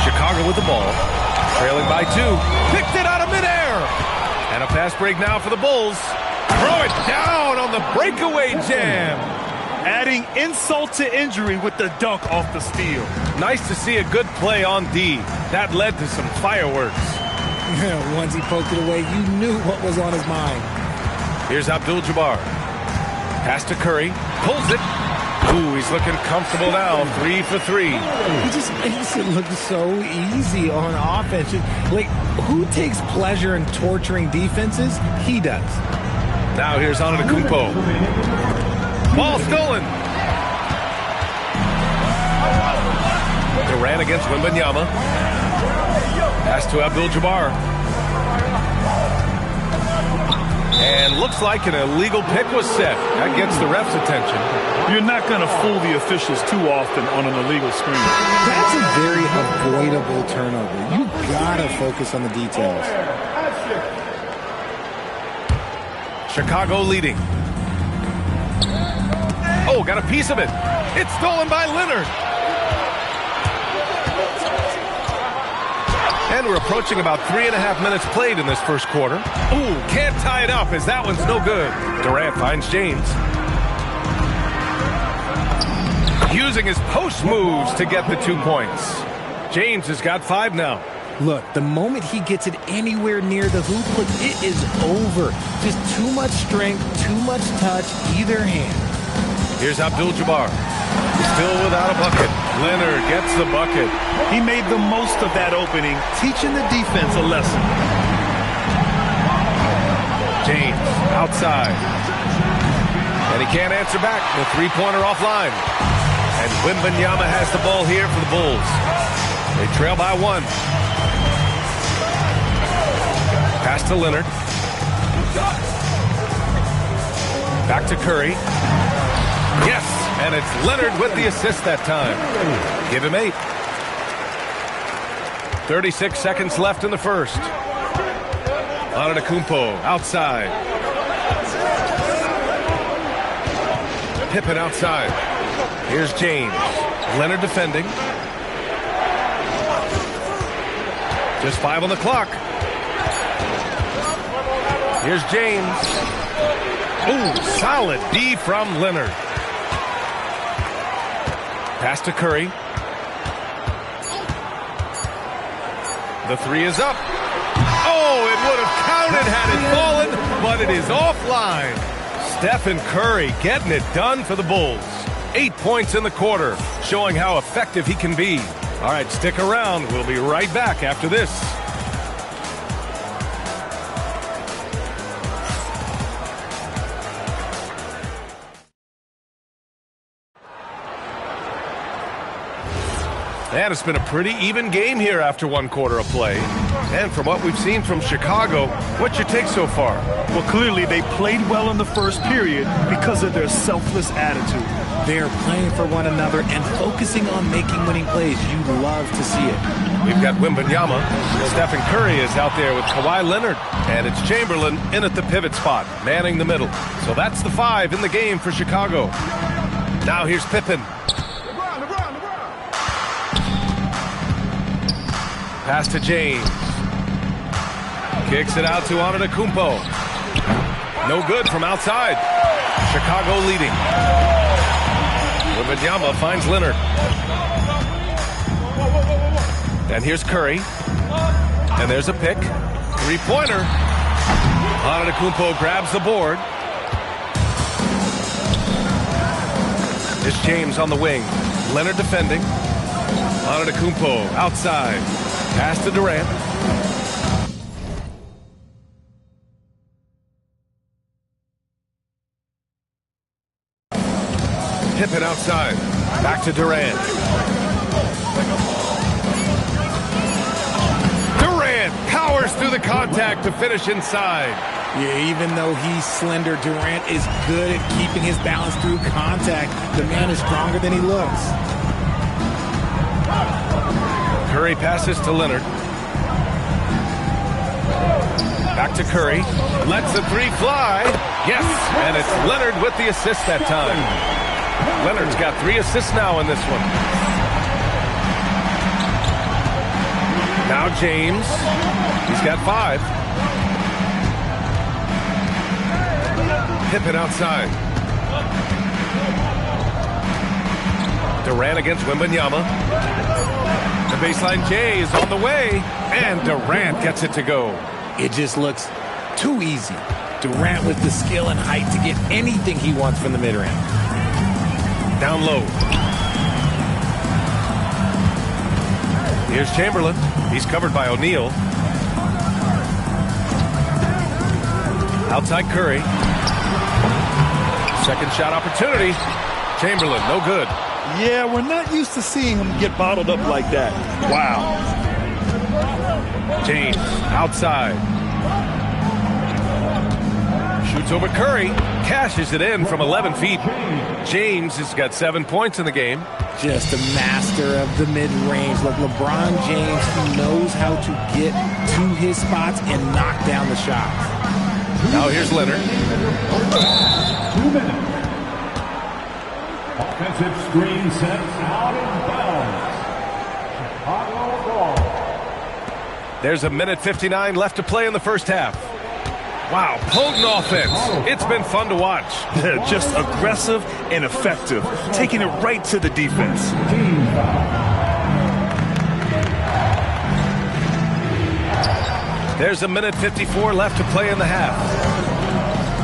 Chicago with the ball. Trailing by 2. Picked it out of midair. And a fast break now for the Bulls. Throw it down on the breakaway jam. Adding insult to injury with the dunk off the steal. Nice to see a good play on D. That led to some fireworks. Once he poked it away, you knew what was on his mind. Here's Abdul-Jabbar. Pass to Curry. Pulls it. Ooh, he's looking comfortable now. 3 for 3. He just makes it look so easy on offense. Like, who takes pleasure in torturing defenses? He does. Now here's Antetokounmpo. Ball stolen. Durant against Wembanyama. Pass to Abdul-Jabbar. And looks like an illegal pick was set. That gets the ref's attention. You're not going to fool the officials too often on an illegal screen. That's a very avoidable turnover. You got to focus on the details. Chicago leading. Oh, got a piece of it. It's stolen by Leonard. And we're approaching about 3.5 minutes played in this first quarter. Ooh, can't tie it up as that one's no good. Durant finds James. Using his post moves to get the 2 points. James has got 5 now. Look, the moment he gets it anywhere near the hoop, look, it is over. Just too much strength, too much touch, either hand. Here's Abdul-Jabbar. Still without a bucket. Leonard gets the bucket. He made the most of that opening, teaching the defense a lesson. James outside. And he can't answer back. The three-pointer offline. And Wembanyama has the ball here for the Bulls. They trail by 1. Pass to Leonard. Back to Curry. Yes, and it's Leonard with the assist that time. Give him 8. 36 seconds left in the first. Antetokounmpo outside. Pippen outside. Here's James. Leonard defending. Just 5 on the clock. Here's James. Ooh, solid D from Leonard. Pass to Curry. The three is up. Oh, it would have counted had it fallen, but it is offline. Stephen Curry getting it done for the Bulls. 8 points in the quarter, showing how effective he can be. All right, stick around. We'll be right back after this. And it's been a pretty even game here after 1 quarter of play. And from what we've seen from Chicago, what's your take so far? Well, clearly they played well in the first period because of their selfless attitude. They're playing for one another and focusing on making winning plays. You love to see it. We've got Wembanyama. Stephen Curry is out there with Kawhi Leonard. And it's Chamberlain in at the pivot spot, manning the middle. So that's the 5 in the game for Chicago. Now here's Pippen. Pass to James. Kicks it out to Antetokounmpo. No good from outside. Chicago leading. Wembanyama finds Leonard. And here's Curry. And there's a pick. 3-pointer. Antetokounmpo grabs the board. It's James on the wing. Leonard defending. Antetokounmpo outside. Pass to Durant. Pippen outside. Back to Durant. Durant powers through the contact to finish inside. Yeah, even though he's slender, Durant is good at keeping his balance through contact. The man is stronger than he looks. Curry passes to Leonard. Back to Curry. Lets the 3 fly. Yes, and it's Leonard with the assist that time. Leonard's got 3 assists now in this one. Now James. He's got 5. Pippen outside. Durant against Wembanyama. The baseline J is on the way, and Durant gets it to go. It just looks too easy. Durant with the skill and height to get anything he wants from the mid-range. Down low. Here's Chamberlain. He's covered by O'Neal. Outside Curry. Second shot opportunity. Chamberlain, no good. Yeah, we're not used to seeing him get bottled up like that. Wow. James outside. Shoots over Curry. Cashes it in from 11 feet. James has got 7 points in the game. Just a master of the mid-range. Like LeBron James, he knows how to get to his spots and knock down the shots. Now here's Leonard. 2 minutes. Offensive screen set out of bounds. Chicago ball. There's 1:59 left to play in the first half. Wow, potent offense. It's been fun to watch. Just aggressive and effective, taking it right to the defense. There's 1:54 left to play in the half.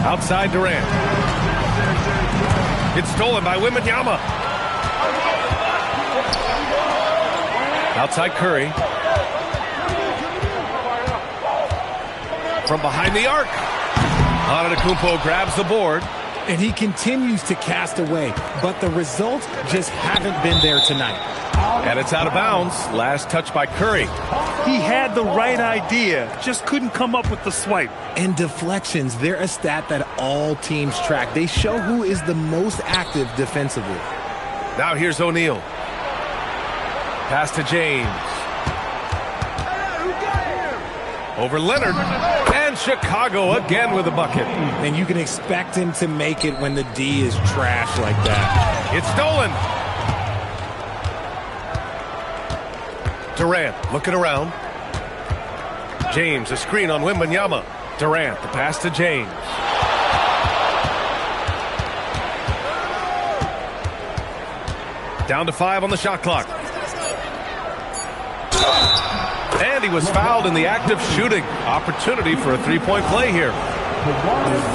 Outside Durant. It's stolen by Wembanyama. Outside Curry. From behind the arc. Antetokounmpo grabs the board. And he continues to cast away, but the results just haven't been there tonight. And it's out of bounds. Last touch by Curry. He had the right idea, just couldn't come up with the swipe. And deflections, they're a stat that all teams track. They show who is the most active defensively. Now here's O'Neal. Pass to James. Over Leonard. And Chicago again with a bucket. And you can expect him to make it when the D is trash like that. It's stolen. Durant looking around. James, a screen on Wembanyama. Durant, the pass to James. Down to 5 on the shot clock. And he was fouled in the act of shooting. Opportunity for a three-point play here. The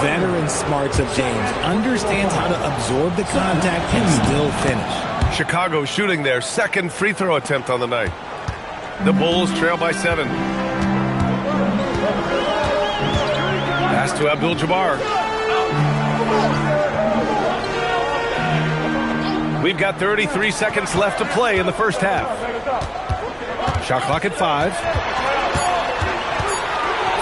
veteran smarts of James understands how to absorb the contact and still finish. Chicago shooting their second free throw attempt on the night. The Bulls trail by 7. Pass to Abdul-Jabbar. We've got 33 seconds left to play in the first half. Shot clock at 5.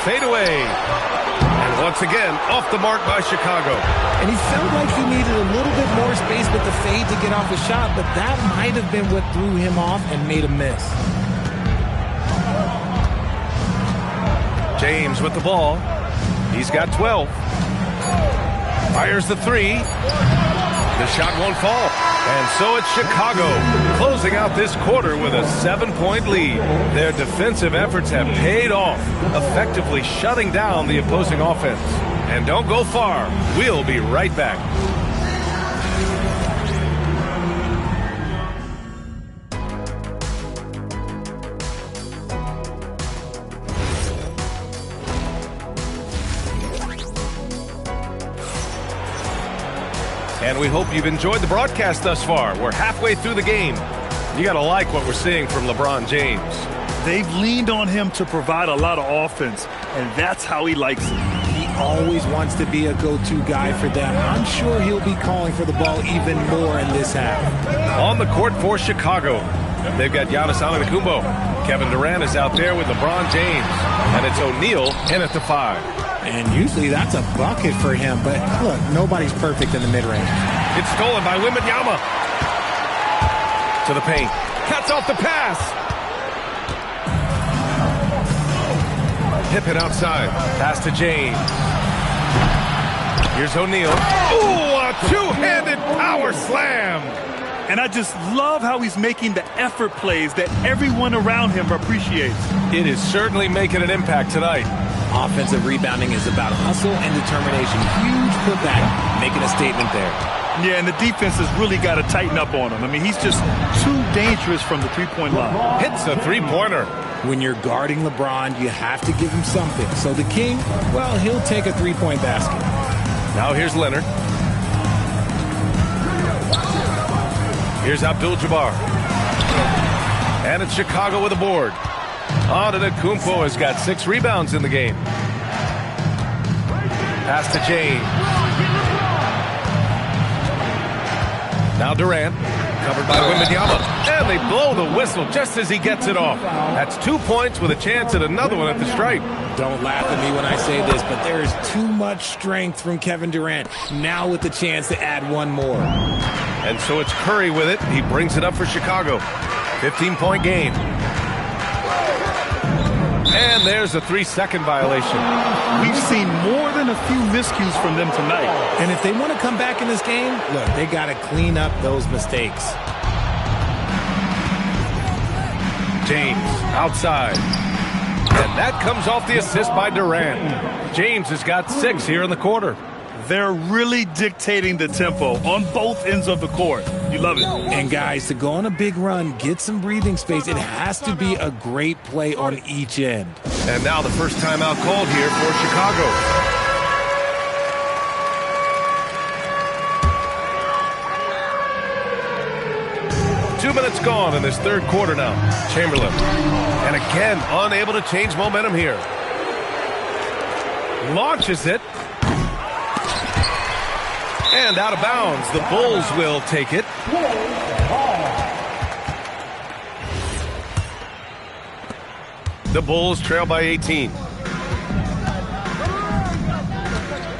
Fade away. And once again, off the mark by Chicago. And he felt like he needed a little bit more space with the fade to get off a shot, but that might have been what threw him off and made him miss. James with the ball. He's got 12. Fires the 3. The shot won't fall. And so it's Chicago closing out this quarter with a 7-point lead. Their defensive efforts have paid off, effectively shutting down the opposing offense. And don't go far. We'll be right back. And we hope you've enjoyed the broadcast thus far. We're halfway through the game. You got to like what we're seeing from LeBron James. They've leaned on him to provide a lot of offense, and that's how he likes it. He always wants to be a go-to guy for them. I'm sure he'll be calling for the ball even more in this half. On the court for Chicago, they've got Giannis Antetokounmpo. Kevin Durant is out there with LeBron James. And it's O'Neal in at the 5. And usually that's a bucket for him. But look, nobody's perfect in the mid-range. It's stolen by Wembanyama. To the paint. Cuts off the pass. Pippen outside. Pass to James. Here's O'Neal. Ooh, a two-handed power slam. And I just love how he's making the effort plays that everyone around him appreciates. It is certainly making an impact tonight. Offensive rebounding is about hustle and determination. Huge putback, making a statement there. Yeah, and the defense has really got to tighten up on him. I mean, he's just too dangerous from the three-point line. Hits a three-pointer. When you're guarding LeBron, you have to give him something. So the King, well, he'll take a three-point basket. Now here's Leonard. Here's Abdul-Jabbar. And it's Chicago with a board. Antetokounmpo has got 6 rebounds in the game. Pass to James. Now Durant, covered by Wembanyama. And they blow the whistle just as he gets it off. That's 2 points with a chance at another one at the stripe. Don't laugh at me when I say this, but there is too much strength from Kevin Durant. Now with the chance to add one more. And so it's Curry with it. He brings it up for Chicago. 15-point game. And there's a 3-second violation. We've seen more than a few miscues from them tonight. And if they want to come back in this game, look, they got to clean up those mistakes. James outside. And that comes off the assist by Durant. James has got 6 here in the quarter. They're really dictating the tempo on both ends of the court. You love it. And guys, to go on a big run, get some breathing space, it has to be a great play on each end. And now the first timeout called here for Chicago. Two minutes gone in this third quarter now. Chamberlain. And again, unable to change momentum here. Launches it. And out of bounds. The Bulls will take it. The Bulls trail by 18.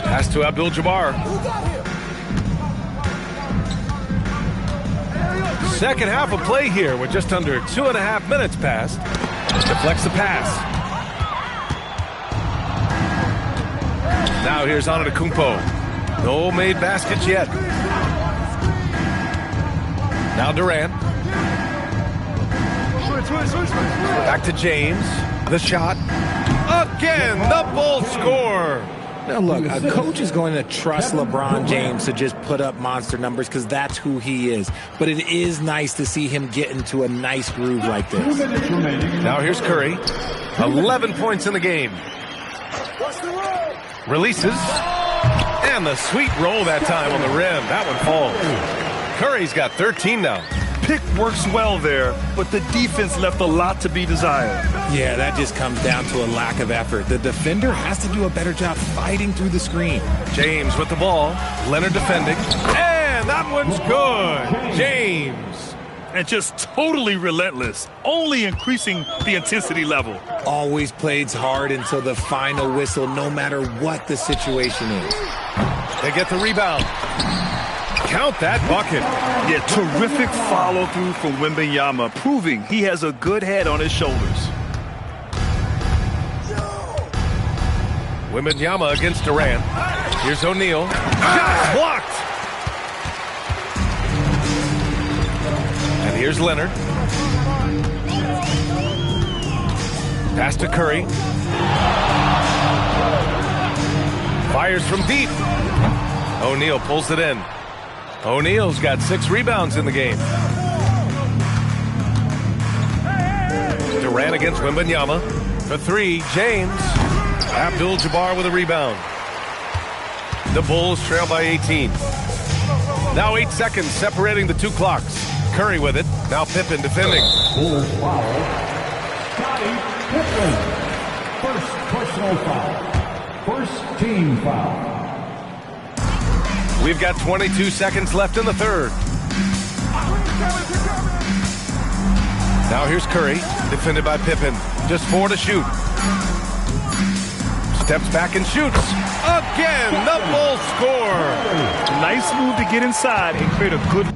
Pass to Abdul-Jabbar. Second half of play here with just under 2.5 minutes passed. Deflects the pass. Now here's Antetokounmpo. No made baskets yet. Now Durant. Back to James. The shot. Again, the Bulls score. Now, look, a coach is going to trust LeBron James to just put up monster numbers because that's who he is. But it is nice to see him get into a nice groove like this. Now here's Curry. 11 points in the game. Releases. And the sweet roll that time on the rim. That one falls. Curry's got 13 now. Pick works well there, but the defense left a lot to be desired. Yeah, that just comes down to a lack of effort. The defender has to do a better job fighting through the screen. James with the ball. Leonard defending. And that one's good. James. And just totally relentless, only increasing the intensity level. Always plays hard until the final whistle, no matter what the situation is. They get the rebound. Count that bucket. Yeah, terrific follow-through from Wembanyama, proving he has a good head on his shoulders. Wembanyama against Durant. Here's O'Neal. Shot blocked. And here's Leonard. Pass to Curry. Fires from deep. O'Neal pulls it in. O'Neal's got 6 rebounds in the game. Durant against Wembanyama. For 3, James. Abdul-Jabbar with a rebound. The Bulls trail by 18. Now 8 seconds separating the 2 clocks. Curry with it. Now Pippen defending. Bulls foul. Scottie Pippen. First personal foul. First team foul. We've got 22 seconds left in the third. Now here's Curry, defended by Pippen. Just 4 to shoot. Steps back and shoots. Again, the Bulls score. Nice move to get inside and create a good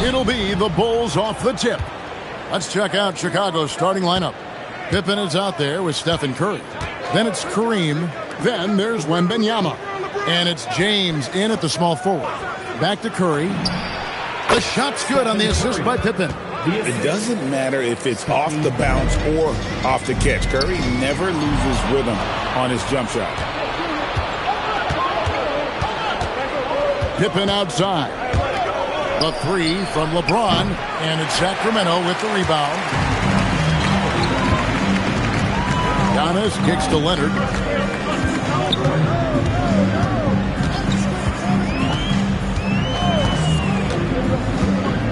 It'll be the Bulls off the tip. Let's check out Chicago's starting lineup. Pippen is out there with Stephen Curry. Then it's Kareem. Then there's Wembanyama. And it's James in at the small forward. Back to Curry. The shot's good on the assist by Pippen. It doesn't matter if it's off the bounce or off the catch. Curry never loses rhythm on his jump shot. Pippen outside. The three from LeBron. And it's Sacramento with the rebound. Giannis kicks to Leonard.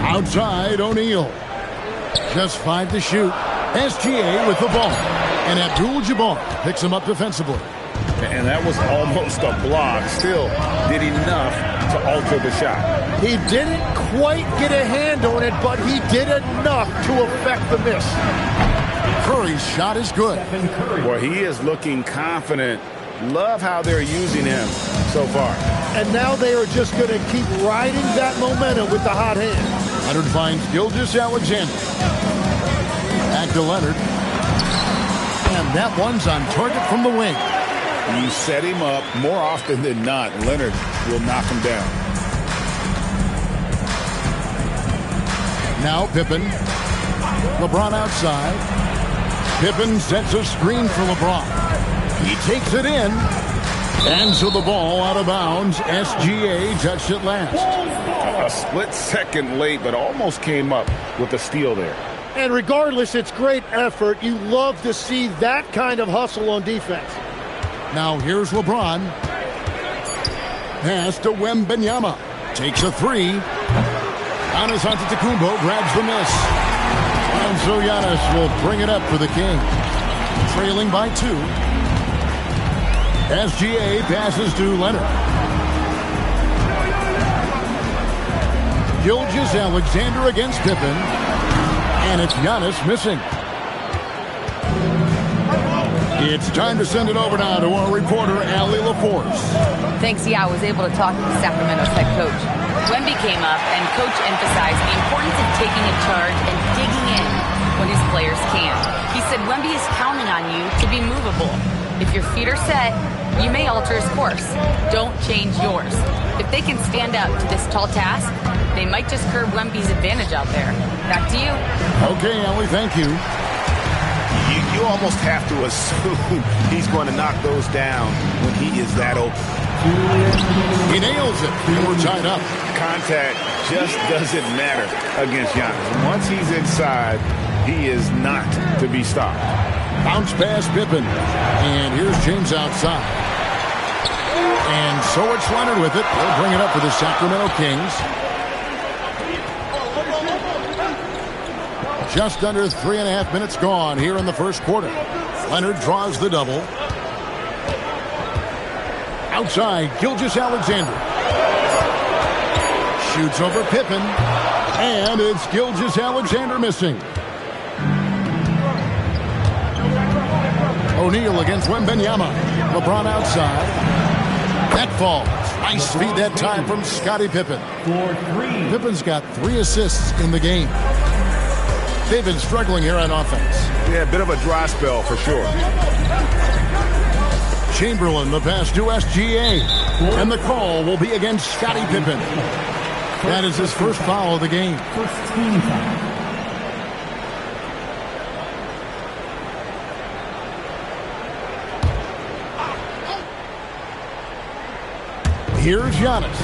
Outside, O'Neal. Just 5 to shoot. SGA with the ball. And Abdul-Jabbar picks him up defensively. And that was almost a block. Still did enough to alter the shot. He didn't quite get a hand on it, but he did enough to affect the miss. Curry's shot is good. Well, he is looking confident. Love how they're using him so far. And now they are just going to keep riding that momentum with the hot hand. Leonard finds Gilgeous-Alexander. Back to Leonard. And that one's on target from the wing. You set him up more often than not. Leonard will knock him down. Now Pippen. LeBron outside. Pippen sets a screen for LeBron. He takes it in. And so the ball out of bounds. SGA touched it last. A split second late, but almost came up with a steal there. And regardless, it's great effort. You love to see that kind of hustle on defense. Now here's LeBron. Pass to Wembanyama. Takes a three. Giannis Antetokounmpo grabs the miss. And so Giannis will bring it up for the Kings. Trailing by 2. SGA passes to Leonard. Gilgeous-Alexander against Pippen. And it's Giannis missing. It's time to send it over now to our reporter, Allie LaForce. Thanks, I was able to talk to Sacramento's head coach. Wemby came up, and Coach emphasized the importance of taking a charge and digging in when his players can. He said Wemby is counting on you to be movable. If your feet are set, you may alter his course. Don't change yours. If they can stand up to this tall task, they might just curb Wemby's advantage out there. Back to you. Okay, Allie, thank you. You almost have to assume he's going to knock those down when he is that open. He nails it. We're tied up. Contact just doesn't matter against Giannis. Once he's inside, he is not to be stopped. Bounce pass Pippen. And here's James outside. And so it's Leonard with it. They'll bring it up for the Sacramento Kings. Just under 3.5 minutes gone here in the first quarter. Leonard draws the double. Outside, Gilgeous-Alexander. Shoots over Pippen. And it's Gilgeous-Alexander missing. O'Neal against Wembanyama. LeBron outside. That falls. Nice feed that time from Scottie Pippen. Pippen's got 3 assists in the game. They've been struggling here on offense. Yeah, a bit of a dry spell for sure. Chamberlain, the pass to SGA. And the call will be against Scottie Pippen. That is his first foul of the game. Here's Giannis.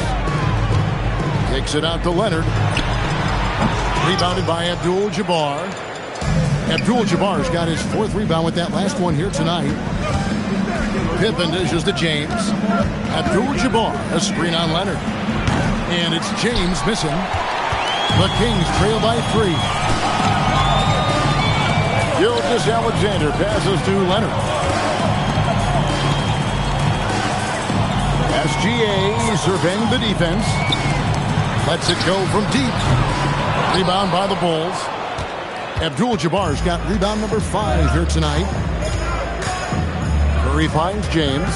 Takes it out to Leonard. Rebounded by Abdul-Jabbar. Abdul-Jabbar's got his 4th rebound with that last one here tonight. Pippen dishes to James. Abdul-Jabbar, a screen on Leonard. And it's James missing. The Kings trail by 3. Gilgeous-Alexander passes to Leonard. SGA surveying the defense. Lets it go from deep. Rebound by the Bulls. Abdul-Jabbar's got rebound number 5 here tonight. Curry finds James.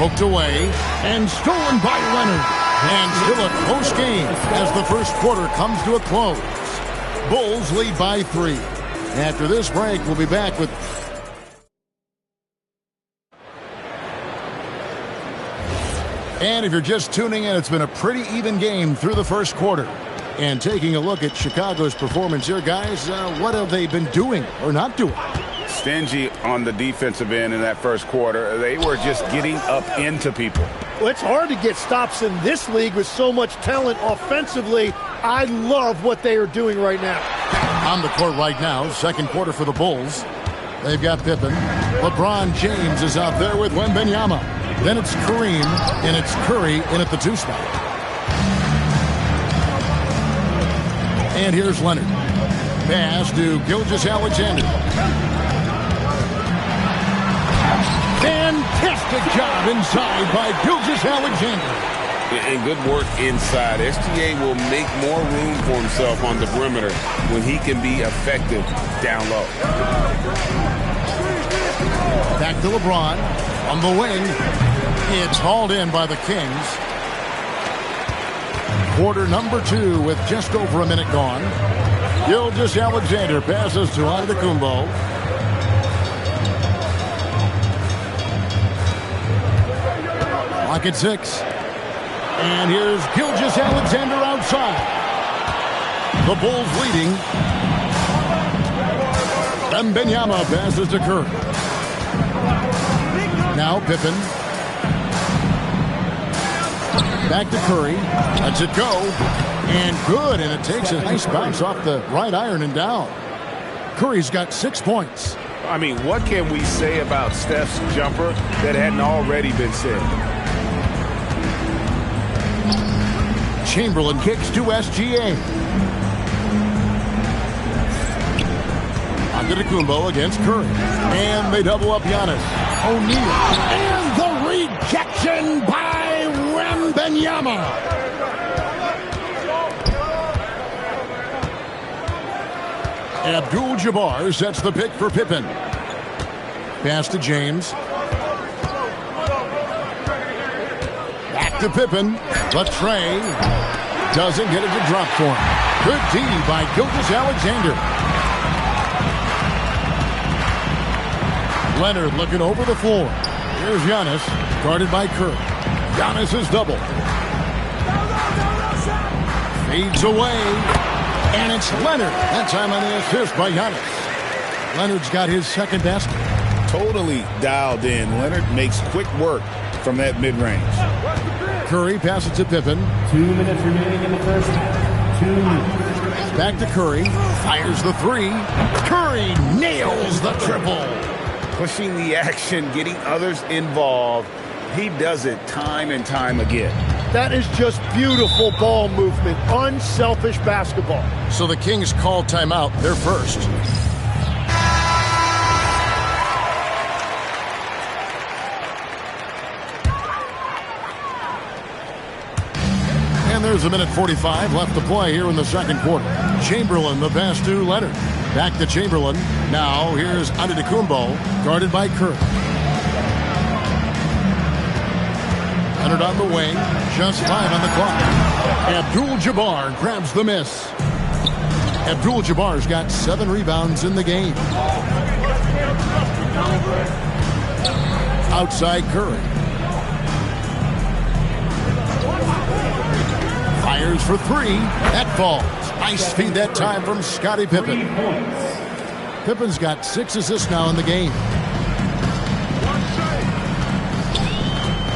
Poked away and stolen by Leonard. And still a close game as the first quarter comes to a close. Bulls lead by 3. After this break, we'll be back with... And if you're just tuning in, it's been a pretty even game through the first quarter. And taking a look at Chicago's performance here, guys, what have they been doing or not doing? Stingy on the defensive end in that first quarter. They were just getting up into people. Well, it's hard to get stops in this league with so much talent offensively. I love what they are doing right now. On the court right now, second quarter for the Bulls. They've got Pippen. LeBron James is out there with Wembanyama. Then it's Kareem, and it's Curry in at the 2 spot. And here's Leonard. Pass to Gilgeous-Alexander. Fantastic job inside by Gilgeous-Alexander. And good work inside. SGA will make more room for himself on the perimeter when he can be effective down low. Back to LeBron on the wing. It's hauled in by the Kings. Quarter number 2 with just over a minute gone. Gilgeous-Alexander passes to Antetokounmpo. Lock at 6. And here's Gilgeous-Alexander outside. The Bulls leading. Wembanyama passes to Curry. Now Pippen. Back to Curry. Lets it go. And good. And it takes a nice bounce off the right iron and down. Curry's got 6 points. I mean, what can we say about Steph's jumper that hadn't already been said? Chamberlain kicks to SGA. Antetokounmpo against Curry. And they double up Giannis. O'Neal. And the rejection by Wembanyama. Abdul-Jabbar sets the pick for Pippen. Pass to James. Back to Pippen. But Trey doesn't get it to drop for him. Good D by Gilgeous-Alexander. Leonard looking over the floor. Here's Giannis, guarded by Curry. Giannis is double. Fades away. And it's Leonard. That time on the assist by Giannis. Leonard's got his second basket. Totally dialed in. Leonard makes quick work from that mid-range. Curry passes to Pippen. 2 minutes remaining in the first half. 2 minutes. Back to Curry. Fires the 3. Curry nails the triple. Pushing the action, getting others involved. He does it time and time again. That is just beautiful ball movement. Unselfish basketball. So the Kings call timeout. They're first. And there's a minute 45 left to play here in the second quarter. Chamberlain, the pass to Leonard. Back to Chamberlain. Now here's Antetokounmpo, guarded by Curry. Leonard on the wing. Just 5 on the clock. Abdul-Jabbar grabs the miss. Abdul-Jabbar's got 7 rebounds in the game. Outside Curry. Fires for 3. That falls. Nice feed that time from Scottie Pippen. Pippen's got 6 assists now in the game.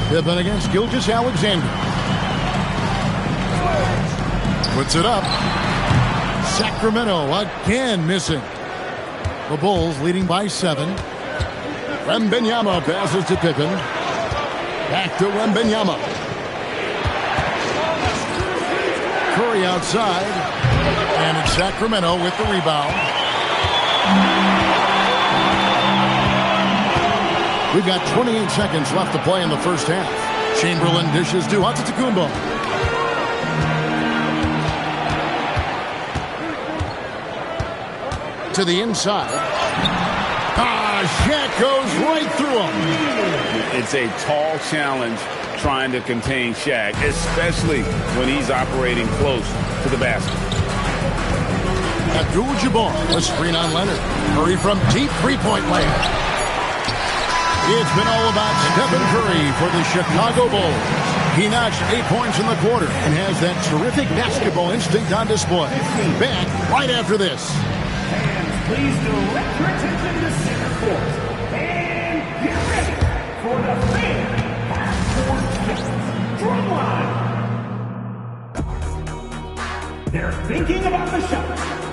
Pippen against Gilgeous-Alexander. Puts it up. Sacramento again missing. The Bulls leading by 7. Wembanyama passes to Pippen. Back to Wembanyama. Curry outside. And it's Sacramento with the rebound. We've got 28 seconds left to play in the first half. Chamberlain dishes to Antetokounmpo. To the inside. Shaq goes right through him. It's a tall challenge trying to contain Shaq, especially when he's operating close to the basket. Abdul-Jabbar, a screen on Leonard. Curry from deep three-point land. It's been all about Stephen Curry for the Chicago Bulls. He notched 8 points in the quarter and has that terrific basketball instinct on display. Back right after this. And please direct your attention to center court. And get ready for the fan half-court drum line. They're thinking about the shot.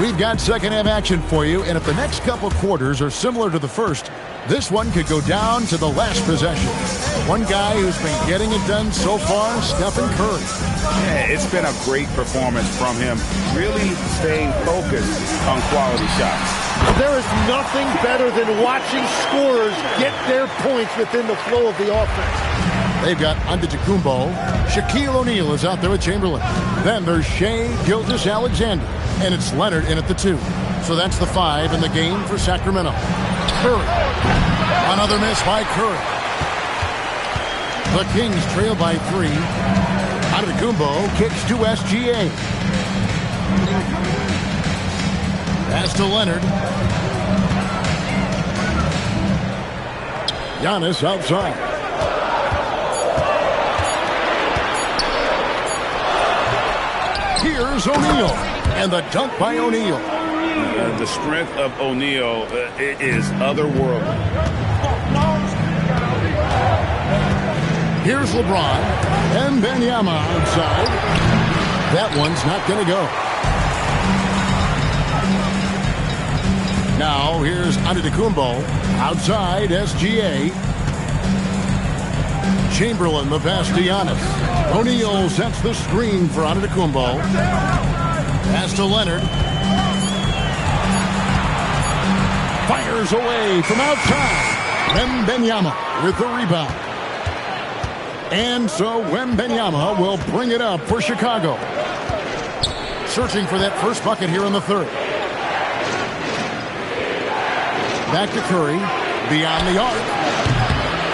We've got second half action for you, and if the next couple quarters are similar to the first, this one could go down to the last possession. One guy who's been getting it done so far, Stephen Curry. Yeah, it's been a great performance from him, really staying focused on quality shots. There is nothing better than watching scorers get their points within the flow of the offense. They've got Antetokounmpo. Shaquille O'Neal is out there with Chamberlain. Then there's Shai Gilgeous-Alexander. And it's Leonard in at the 2. So that's the 5 in the game for Sacramento. Curry. Another miss by Curry. The Kings trail by 3. Antetokounmpo kicks to SGA. Pass to Leonard. Giannis outside. Here's O'Neal, and the dunk by O'Neal. The strength of O'Neal is otherworldly. Here's LeBron, and Wembanyama outside. That one's not going to go. Now here's Antetokounmpo, outside SGA. Chamberlain, the pass to Giannis. O'Neal sets the screen for Antetokounmpo. Pass to Leonard. Fires away from outside. Wembanyama with the rebound. And so Wembanyama will bring it up for Chicago. Searching for that first bucket here in the third. Back to Curry. Beyond the arc.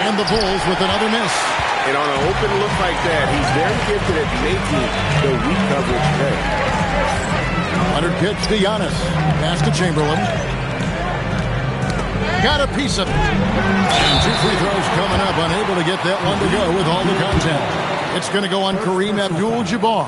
And the Bulls with another miss. And on an open look like that, he's very gifted at making the weak coverage play. Leonard pitch to Giannis. Pass to Chamberlain. Got a piece of it. And 2 free throws coming up. Unable to get that one to go with all the contact. It's going to go on Kareem Abdul-Jabbar.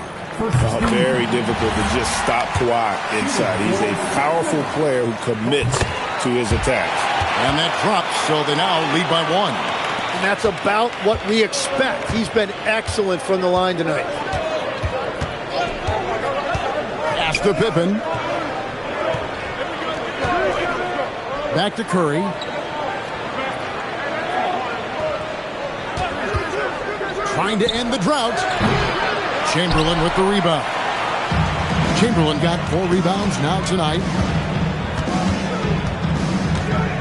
Very difficult to just stop Kawhi inside. He's a powerful player who commits to his attacks. And that drops, so they now lead by 1. And that's about what we expect. He's been excellent from the line tonight. Pass to Pippen. Back to Curry. Trying to end the drought. Chamberlain with the rebound. Chamberlain got 4 rebounds now tonight.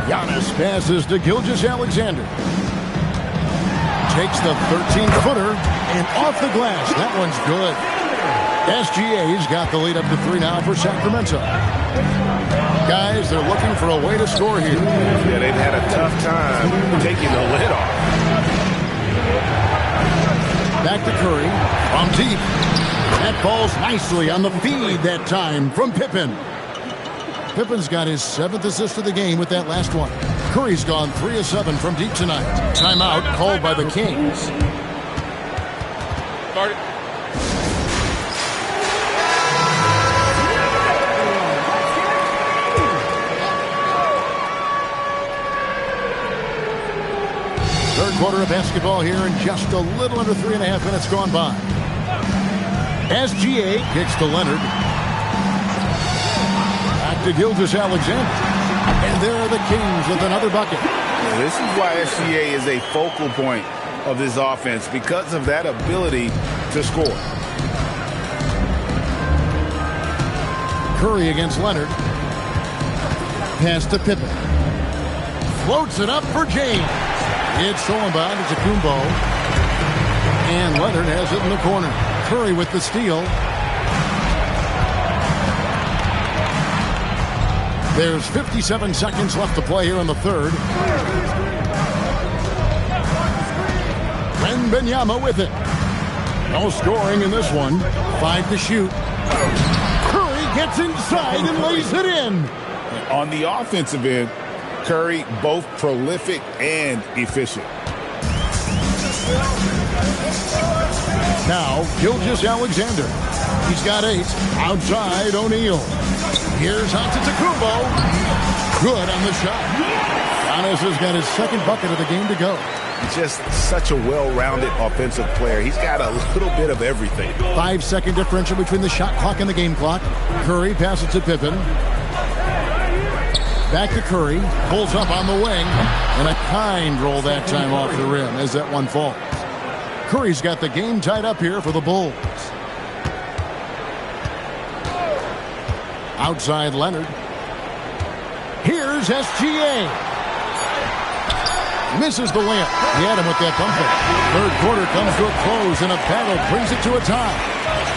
Giannis passes to Gilgeous-Alexander. Takes the 13-footer and off the glass. That one's good. SGA's got the lead up to 3 now for Sacramento. Guys, they're looking for a way to score here. Yeah, they've had a tough time taking the lid off. Back to Curry from deep. That falls nicely on the feed that time from Pippen. Pippen's got his 7th assist of the game with that last one. Curry's gone 3 of 7 from deep tonight. Timeout called by the Kings. Third quarter of basketball here, and just a little under 3.5 minutes gone by. SGA kicks to Leonard. Back to Gilgeous-Alexander. And there are the Kings with another bucket. This is why SGA is a focal point of this offense, because of that ability to score. Curry against Leonard. Pass to Pippen. Floats it up for James. It's stolen by Antetokounmpo. And Leonard has it in the corner. Curry with the steal. There's 57 seconds left to play here in the third. Wembanyama with it. No scoring in this one. 5 to shoot. Curry gets inside and lays it in. On the offensive end, Curry both prolific and efficient. Now, Gilgeous-Alexander. He's got 8. Outside, O'Neal. Here's Antetokounmpo. Good on the shot. Giannis has got his second bucket of the game to go. Just such a well-rounded offensive player. He's got a little bit of everything. 5-second differential between the shot clock and the game clock. Curry passes to Pippen. Back to Curry. Pulls up on the wing. And a kind roll that time off the rim as that one falls. Curry's got the game tied up here for the Bulls. Outside Leonard. Here's SGA. Misses the layup. He had him with that bumper. Third quarter comes to a close and a battle brings it to a tie.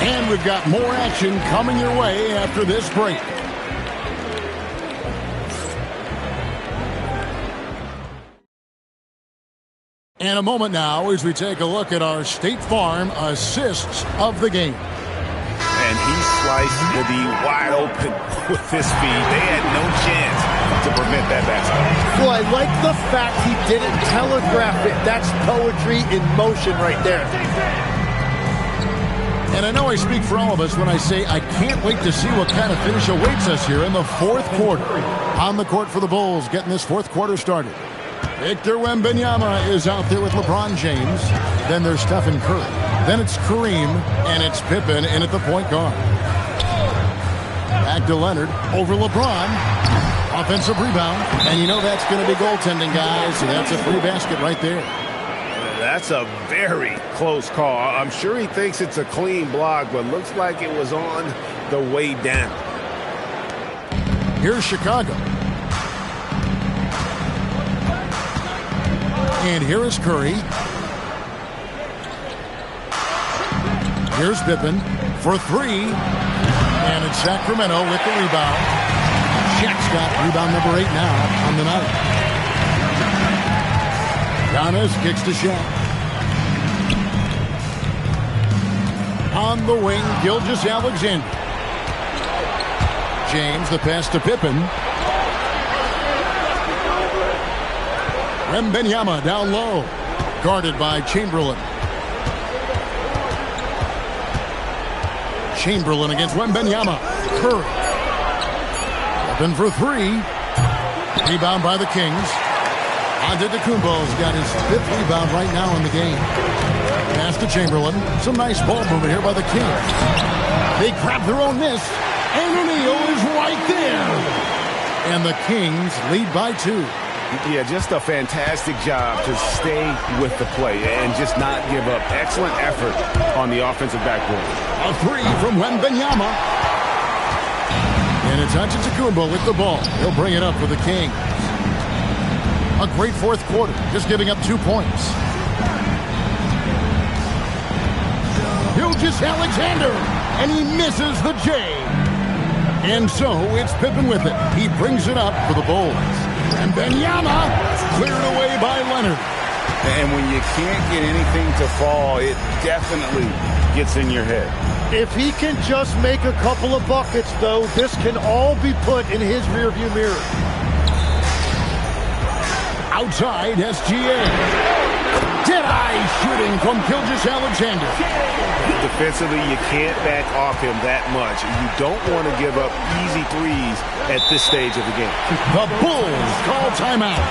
And we've got more action coming your way after this break. And a moment now as we take a look at our State Farm assists of the game. And he sliced the wide open with his speed. They had no chance to prevent that basket. Well, I like the fact he didn't telegraph it. That's poetry in motion right there. And I know I speak for all of us when I say I can't wait to see what kind of finish awaits us here in the fourth quarter. On the court for the Bulls, getting this fourth quarter started. Victor Wembanyama is out there with LeBron James. Then there's Stephen Curry. Then it's Kareem, and it's Pippen in at the point guard. Back to Leonard, over LeBron. Offensive rebound, and you know that's going to be goaltending, guys, so that's a free basket right there. That's a very close call. I'm sure he thinks it's a clean block, but looks like it was on the way down. Here's Chicago. And here is Curry. Here's Pippen for 3. And it's Sacramento with the rebound. Shaq's got rebound number 8 now on the night. Giannis kicks to Shaq. On the wing, Gilgeous-Alexander. James, the pass to Pippen. Wembanyama down low. Guarded by Chamberlain. Chamberlain against Wembanyama. Curry. Open for 3. Rebound by the Kings. Antetokounmpo's got his 5th rebound right now in the game. Pass to Chamberlain. Some nice ball movement here by the Kings. They grab their own miss. And O'Neal is right there. And the Kings lead by 2. Yeah, just a fantastic job to stay with the play and just not give up. Excellent effort on the offensive backboard. A 3 from Wembanyama. And it's Antetokounmpo with the ball. He'll bring it up for the Kings. A great fourth quarter, just giving up 2 points. Gilgeous-Alexander, and he misses the J. And so it's Pippen with it. He brings it up for the Bulls. And Wembanyama cleared away by Leonard. And when you can't get anything to fall, it definitely gets in your head. If he can just make a couple of buckets, though, this can all be put in his rearview mirror. Outside, SGA. Dead-eye shooting from Gilgeous-Alexander. Defensively, you can't back off him that much. You don't want to give up easy threes at this stage of the game. The Bulls call timeout.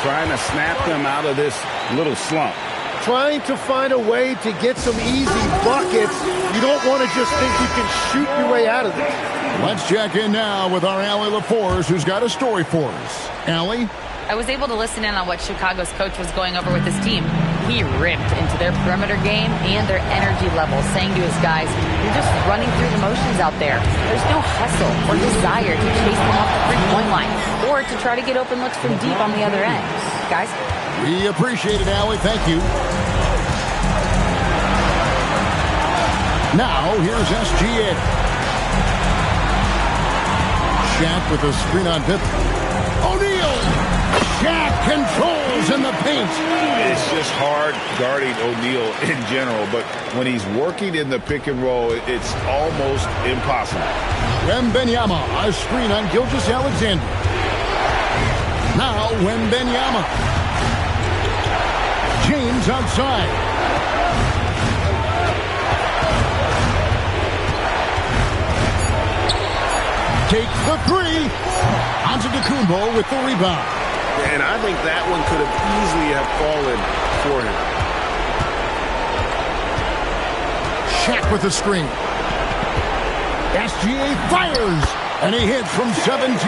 Trying to snap them out of this little slump. Trying to find a way to get some easy buckets. You don't want to just think you can shoot your way out of this. Let's check in now with our Allie LaForce, who's got a story for us. Allie? I was able to listen in on what Chicago's coach was going over with his team. He ripped into their perimeter game and their energy level, saying to his guys, "You're just running through the motions out there. There's no hustle or desire to chase them off the three-point line or to try to get open looks from deep on the other end." Guys? We appreciate it, Allie. Thank you. Now, here's SGA. Shaq with a screen on Pippen. O'Neal! Shaq controls in the paint. It's just hard guarding O'Neal in general, but when he's working in the pick and roll, it's almost impossible. Wembanyama, a screen on Gilgeous-Alexander. Now Wembanyama. James outside. Takes the three. Antetokounmpo with the rebound. And I think that one could have easily have fallen for him. Shaq with the screen. SGA fires, and he hits from 17.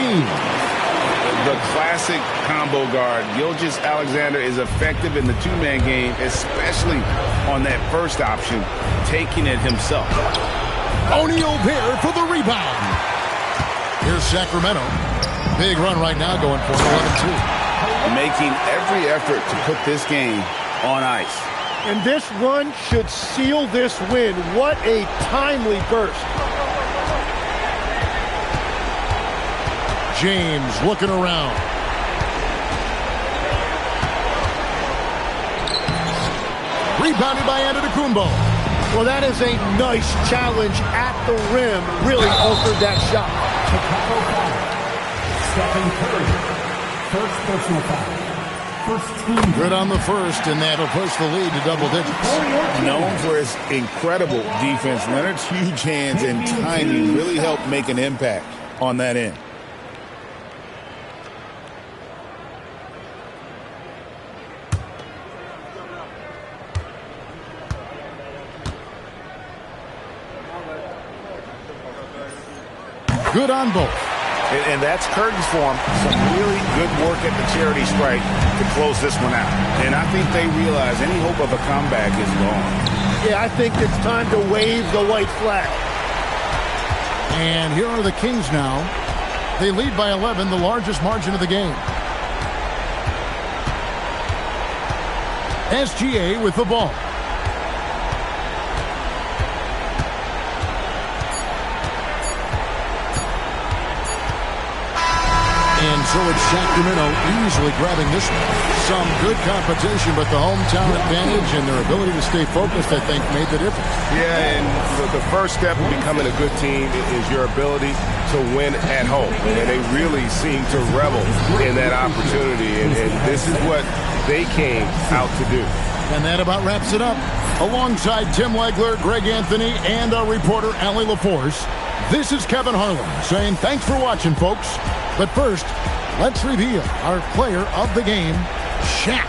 The classic combo guard. Gilgeous-Alexander is effective in the two-man game, especially on that first option, taking it himself. O'Neal there for the rebound. Here's Sacramento. Big run right now going for 11-2. Making every effort to put this game on ice. And this run should seal this win. What a timely burst. James looking around. Rebounded by Antetokounmpo. Well, that is a nice challenge at the rim. Really altered that shot. Chicago foul. Stephen Curry. First personal foul. First team. Good on the first, and that'll push the lead to double digits. Known for his incredible defense, Leonard's huge hands and timing really helped make an impact on that end. Good on both. And that's curtains for him. Some really good work at the charity stripe to close this one out. And I think they realize any hope of a comeback is gone. Yeah, I think it's time to wave the white flag. And here are the Kings now. They lead by 11, the largest margin of the game. SGA with the ball. And so it's Sacramento easily grabbing this one. Some good competition, but the hometown advantage and their ability to stay focused, I think, made the difference. Yeah, and the first step in becoming a good team is your ability to win at home. And they really seem to revel in that opportunity. And this is what they came out to do. And that about wraps it up. Alongside Tim Legler, Greg Anthony, and our reporter, Allie LaForce, this is Kevin Harlan saying thanks for watching, folks. But first, let's reveal our player of the game, Shaq.